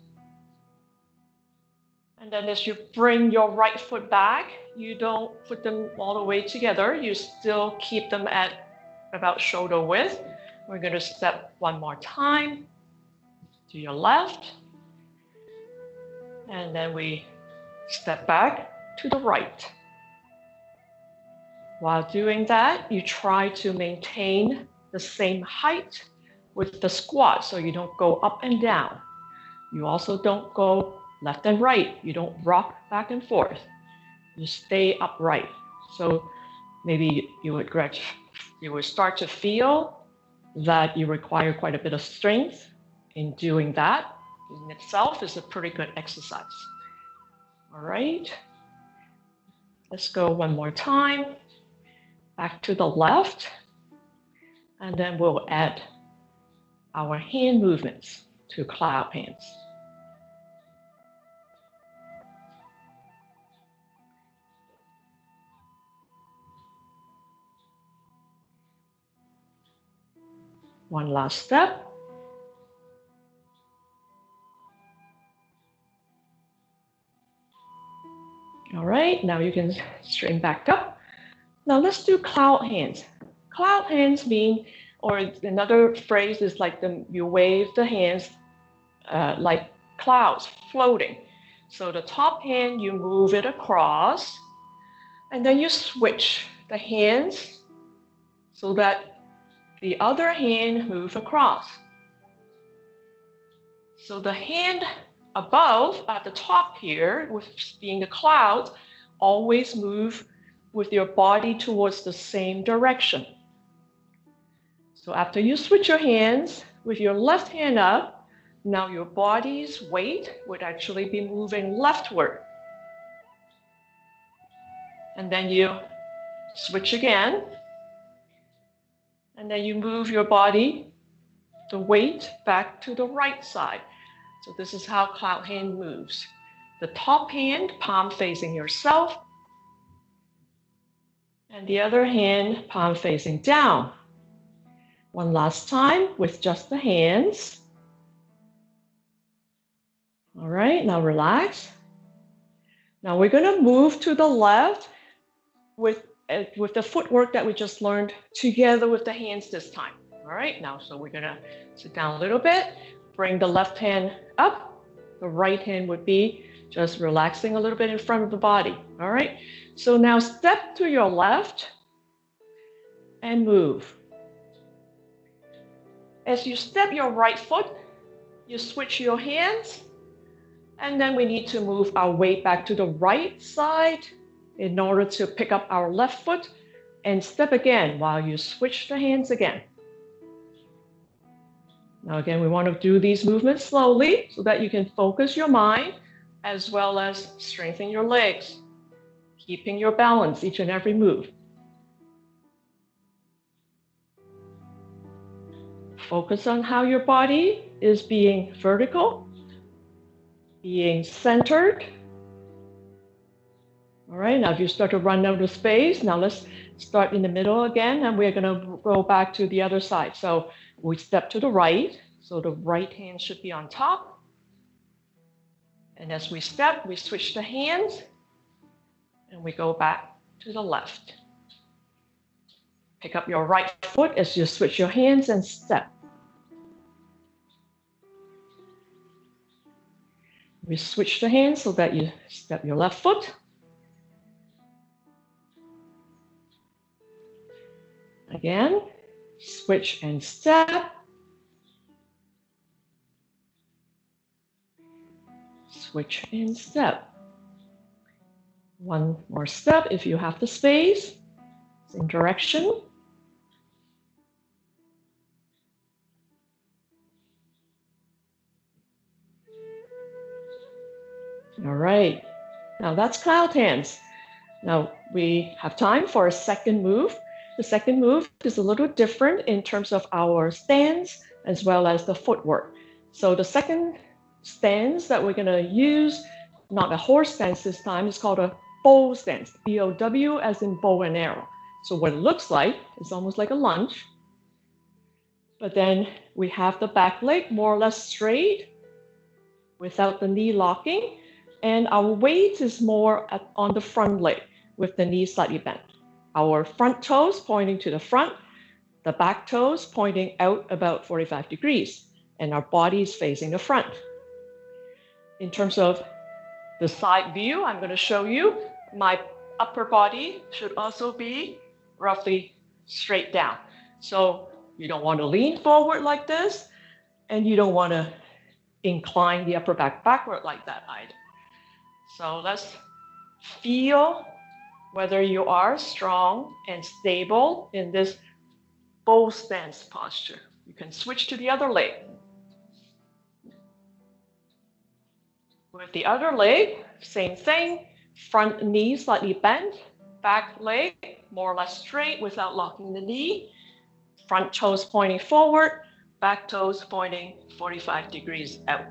And then as you bring your right foot back, you don't put them all the way together. You still keep them at about shoulder width. We're going to step one more time to your left. And then we step back to the right. While doing that, you try to maintain the same height with the squat so you don't go up and down. You also don't go left and right. You don't rock back and forth. You stay upright. So maybe you would start to feel that you require quite a bit of strength in doing that. In itself is a pretty good exercise. All right. Let's go one more time. Back to the left. And then we'll add our hand movements to cloud hands. One last step. All right, now you can straighten back up. Now let's do cloud hands. Cloud hands mean, or another phrase is like you wave the hands like clouds floating. So the top hand, you move it across, and then you switch the hands so that the other hand moves across. So the hand above at the top here, with being the cloud, always move with your body towards the same direction. So after you switch your hands with your left hand up, now your body's weight would actually be moving leftward. And then you switch again. And then you move your body, the weight, back to the right side. So this is how cloud hand moves. The top hand, palm facing yourself. And the other hand, palm facing down. One last time with just the hands. All right, now relax. Now we're going to move to the left with the footwork that we just learned together with the hands this time. All right, now, so we're gonna sit down a little bit, bring the left hand up. The right hand would be just relaxing a little bit in front of the body. All right, so now step to your left and move. As you step your right foot, you switch your hands, and then we need to move our weight back to the right side in order to pick up our left foot and step again while you switch the hands again. Now again, we want to do these movements slowly so that you can focus your mind as well as strengthen your legs, keeping your balance each and every move. Focus on how your body is being vertical, being centered. All right, now if you start to run out of space, now let's start in the middle again, and we're gonna go back to the other side. So we step to the right, so the right hand should be on top. And as we step, we switch the hands, and we go back to the left. Pick up your right foot as you switch your hands and step. We switch the hands so that you step your left foot. Again, switch and step. Switch and step. One more step if you have the space. Same direction. All right, now that's cloud hands. Now we have time for a second move. The second move is a little different in terms of our stance as well as the footwork. So the second stance that we're going to use not a horse stance this time, it's called a bow stance, B-O-W as in bow and arrow. So what it looks like is almost like a lunge, but then we have the back leg more or less straight without the knee locking, and our weight is more on the front leg with the knee slightly bent. Our front toes pointing to the front, the back toes pointing out about 45 degrees, and our body is facing the front. In terms of the side view, I'm going to show you my upper body should also be roughly straight down. So you don't want to lean forward like this, and you don't want to incline the upper back backward like that either. So let's feel whether you are strong and stable in this bow stance posture. You can switch to the other leg. With the other leg, same thing, front knee slightly bent, back leg more or less straight without locking the knee, front toes pointing forward, back toes pointing 45 degrees out.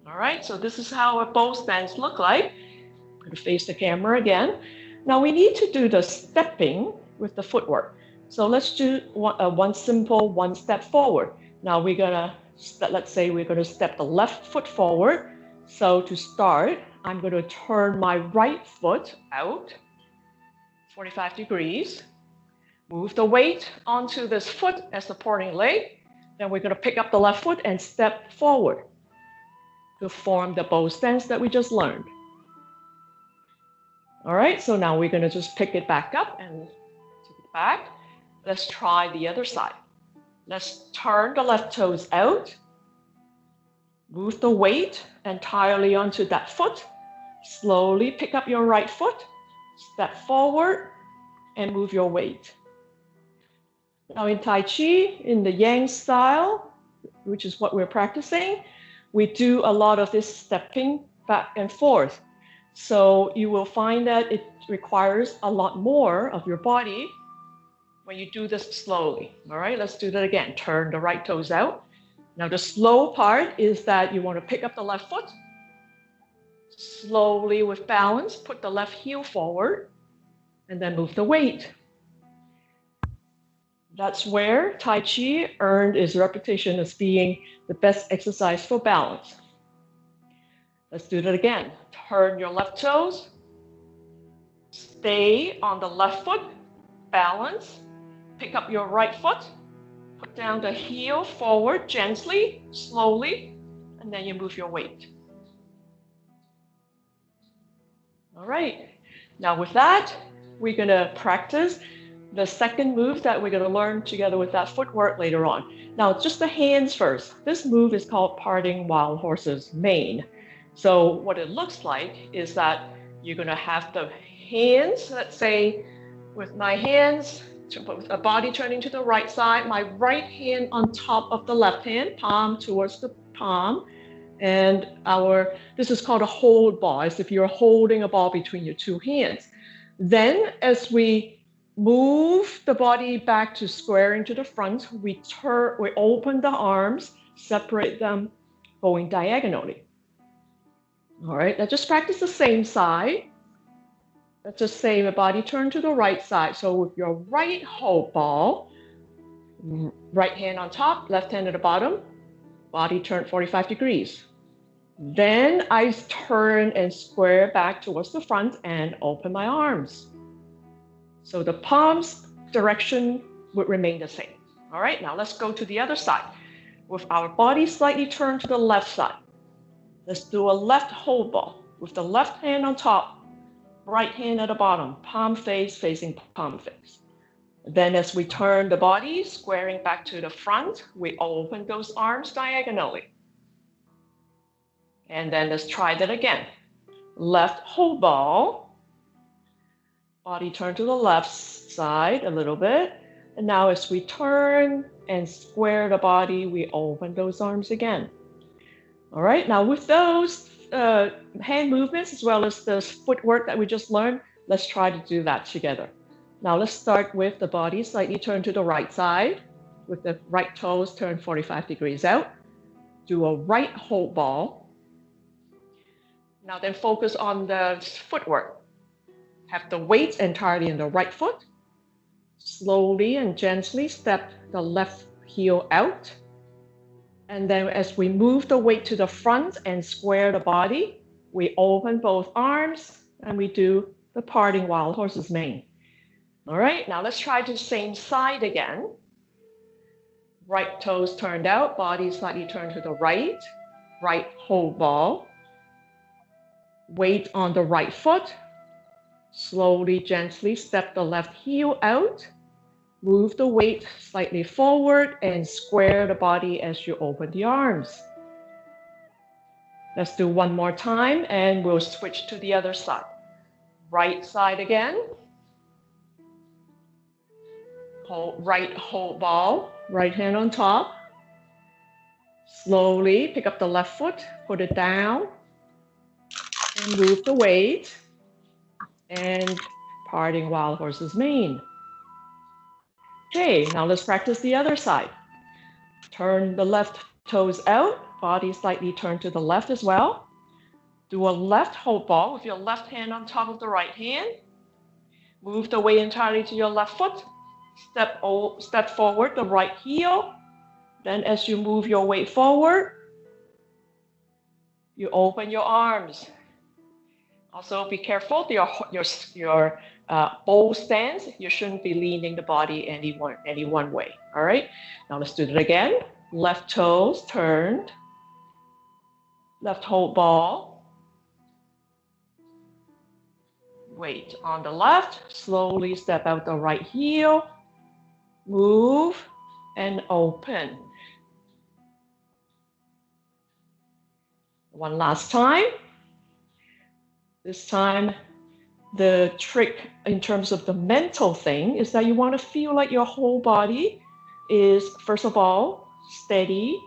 All right, so this is how a bow stance look like. I'm going to face the camera again. Now we need to do the stepping with the footwork. So let's do one simple one step forward. Now we're gonna, let's say we're gonna step the left foot forward. So to start, I'm gonna turn my right foot out 45 degrees, move the weight onto this foot as supporting leg. Then we're gonna pick up the left foot and step forward to form the bow stance that we just learned. All right, so now we're gonna just pick it back up and take it back. Let's try the other side. Let's turn the left toes out, move the weight entirely onto that foot, slowly pick up your right foot, step forward, and move your weight. Now in Tai Chi, in the Yang style, which is what we're practicing, we do a lot of this stepping back and forth. So you will find that it requires a lot more of your body when you do this slowly. All right, let's do that again. Turn the right toes out. Now the slow part is that you want to pick up the left foot, slowly with balance, put the left heel forward, and then move the weight. That's where Tai Chi earned its reputation as being the best exercise for balance. Let's do that again. Turn your left toes, stay on the left foot, balance, pick up your right foot, put down the heel forward gently, slowly, and then you move your weight. All right, now with that, we're gonna practice the second move that we're gonna learn together with that footwork later on. Now, just the hands first. This move is called parting wild horse's mane. So what it looks like is that you're gonna have the hands, let's say with my hands, with a body turning to the right side, my right hand on top of the left hand, palm towards the palm. And this is called a hold ball, as if you're holding a ball between your two hands. Then as we move the body back to squaring to the front, we open the arms, separate them, going diagonally. All right, let's just practice the same side. Let's just say the body turn to the right side. So with your right hold ball, right hand on top, left hand at the bottom, body turn 45 degrees. Then I turn and square back towards the front and open my arms. So the palms direction would remain the same. All right, now let's go to the other side. With our body slightly turned to the left side, let's do a left hold ball with the left hand on top, right hand at the bottom, palm face facing palm face. Then as we turn the body, squaring back to the front, we open those arms diagonally. And then let's try that again. Left hold ball, body turn to the left side a little bit. And now as we turn and square the body, we open those arms again. All right, now with those hand movements as well as the footwork that we just learned, let's try to do that together. Now let's start with the body slightly turned to the right side, with the right toes turned 45 degrees out. Do a right hold ball. Now then focus on the footwork. Have the weight entirely in the right foot. Slowly and gently step the left heel out. And then as we move the weight to the front and square the body, we open both arms and we do the parting wild horse's mane. All right, now let's try the same side again. Right toes turned out, body slightly turned to the right. Right hold ball. Weight on the right foot. Slowly, gently step the left heel out. Move the weight slightly forward and square the body as you open the arms. Let's do one more time and we'll switch to the other side. Right side again. Right hold ball, right hand on top. Slowly pick up the left foot, put it down, and move the weight, and parting wild horse's mane. Okay, now let's practice the other side. Turn the left toes out, body slightly turned to the left as well. Do a left hold ball with your left hand on top of the right hand. Move the weight entirely to your left foot. Step forward the right heel. Then as you move your weight forward, you open your arms. Also be careful, your bow stance, you shouldn't be leaning the body any one way. All right, now let's do it again. Left toes turned, left hold ball. Weight on the left, slowly step out the right heel, move and open. One last time. This time, the trick in terms of the mental thing is that you want to feel like your whole body is, first of all, steady,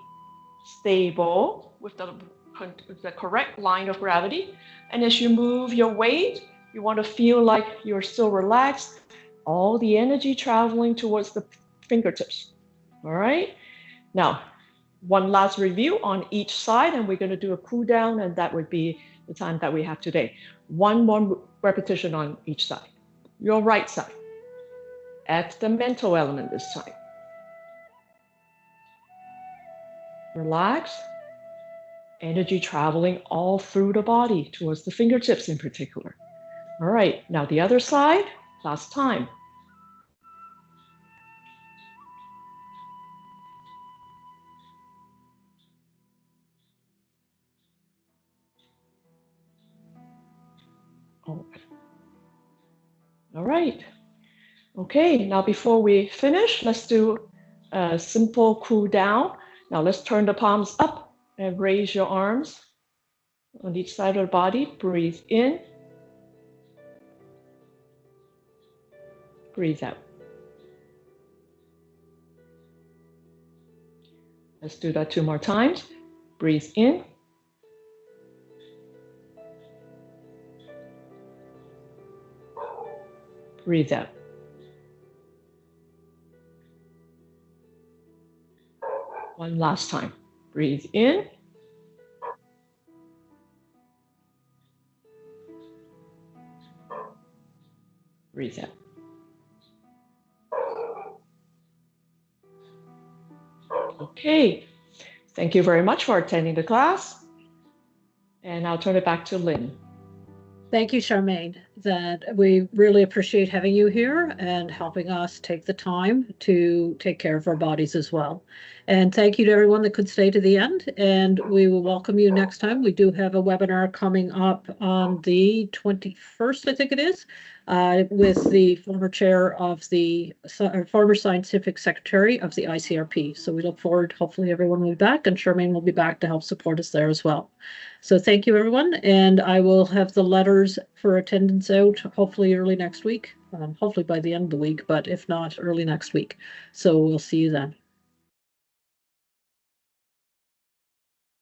stable, with the correct line of gravity. And as you move your weight, you want to feel like you're still relaxed, all the energy traveling towards the fingertips. All right? Now, one last review on each side, and we're going to do a cool down, and that would be the time that we have today. One more repetition on each side. Your right side. Add the mental element this time. Relax. Energy traveling all through the body towards the fingertips in particular. All right, now the other side, last time. Open. All right. Okay, now before we finish, let's do a simple cool down. Now let's turn the palms up and raise your arms on each side of the body. Breathe in. Breathe out. Let's do that 2 more times. Breathe in. Breathe out. One last time. Breathe in. Breathe out. Okay. Thank you very much for attending the class. And I'll turn it back to Lynn. Thank you, Charlmane. That we really appreciate having you here and helping us take the time to take care of our bodies as well. And thank you to everyone that could stay to the end. And we will welcome you next time. We do have a webinar coming up on the 21st, I think it is, with the former chair of the former scientific secretary of the ICRP. So we look forward, hopefully everyone will be back, and Charlmane will be back to help support us there as well. So thank you, everyone. And I will have the letters for attendance out hopefully early next week, hopefully by the end of the week, but if not, early next week. So we'll see you then.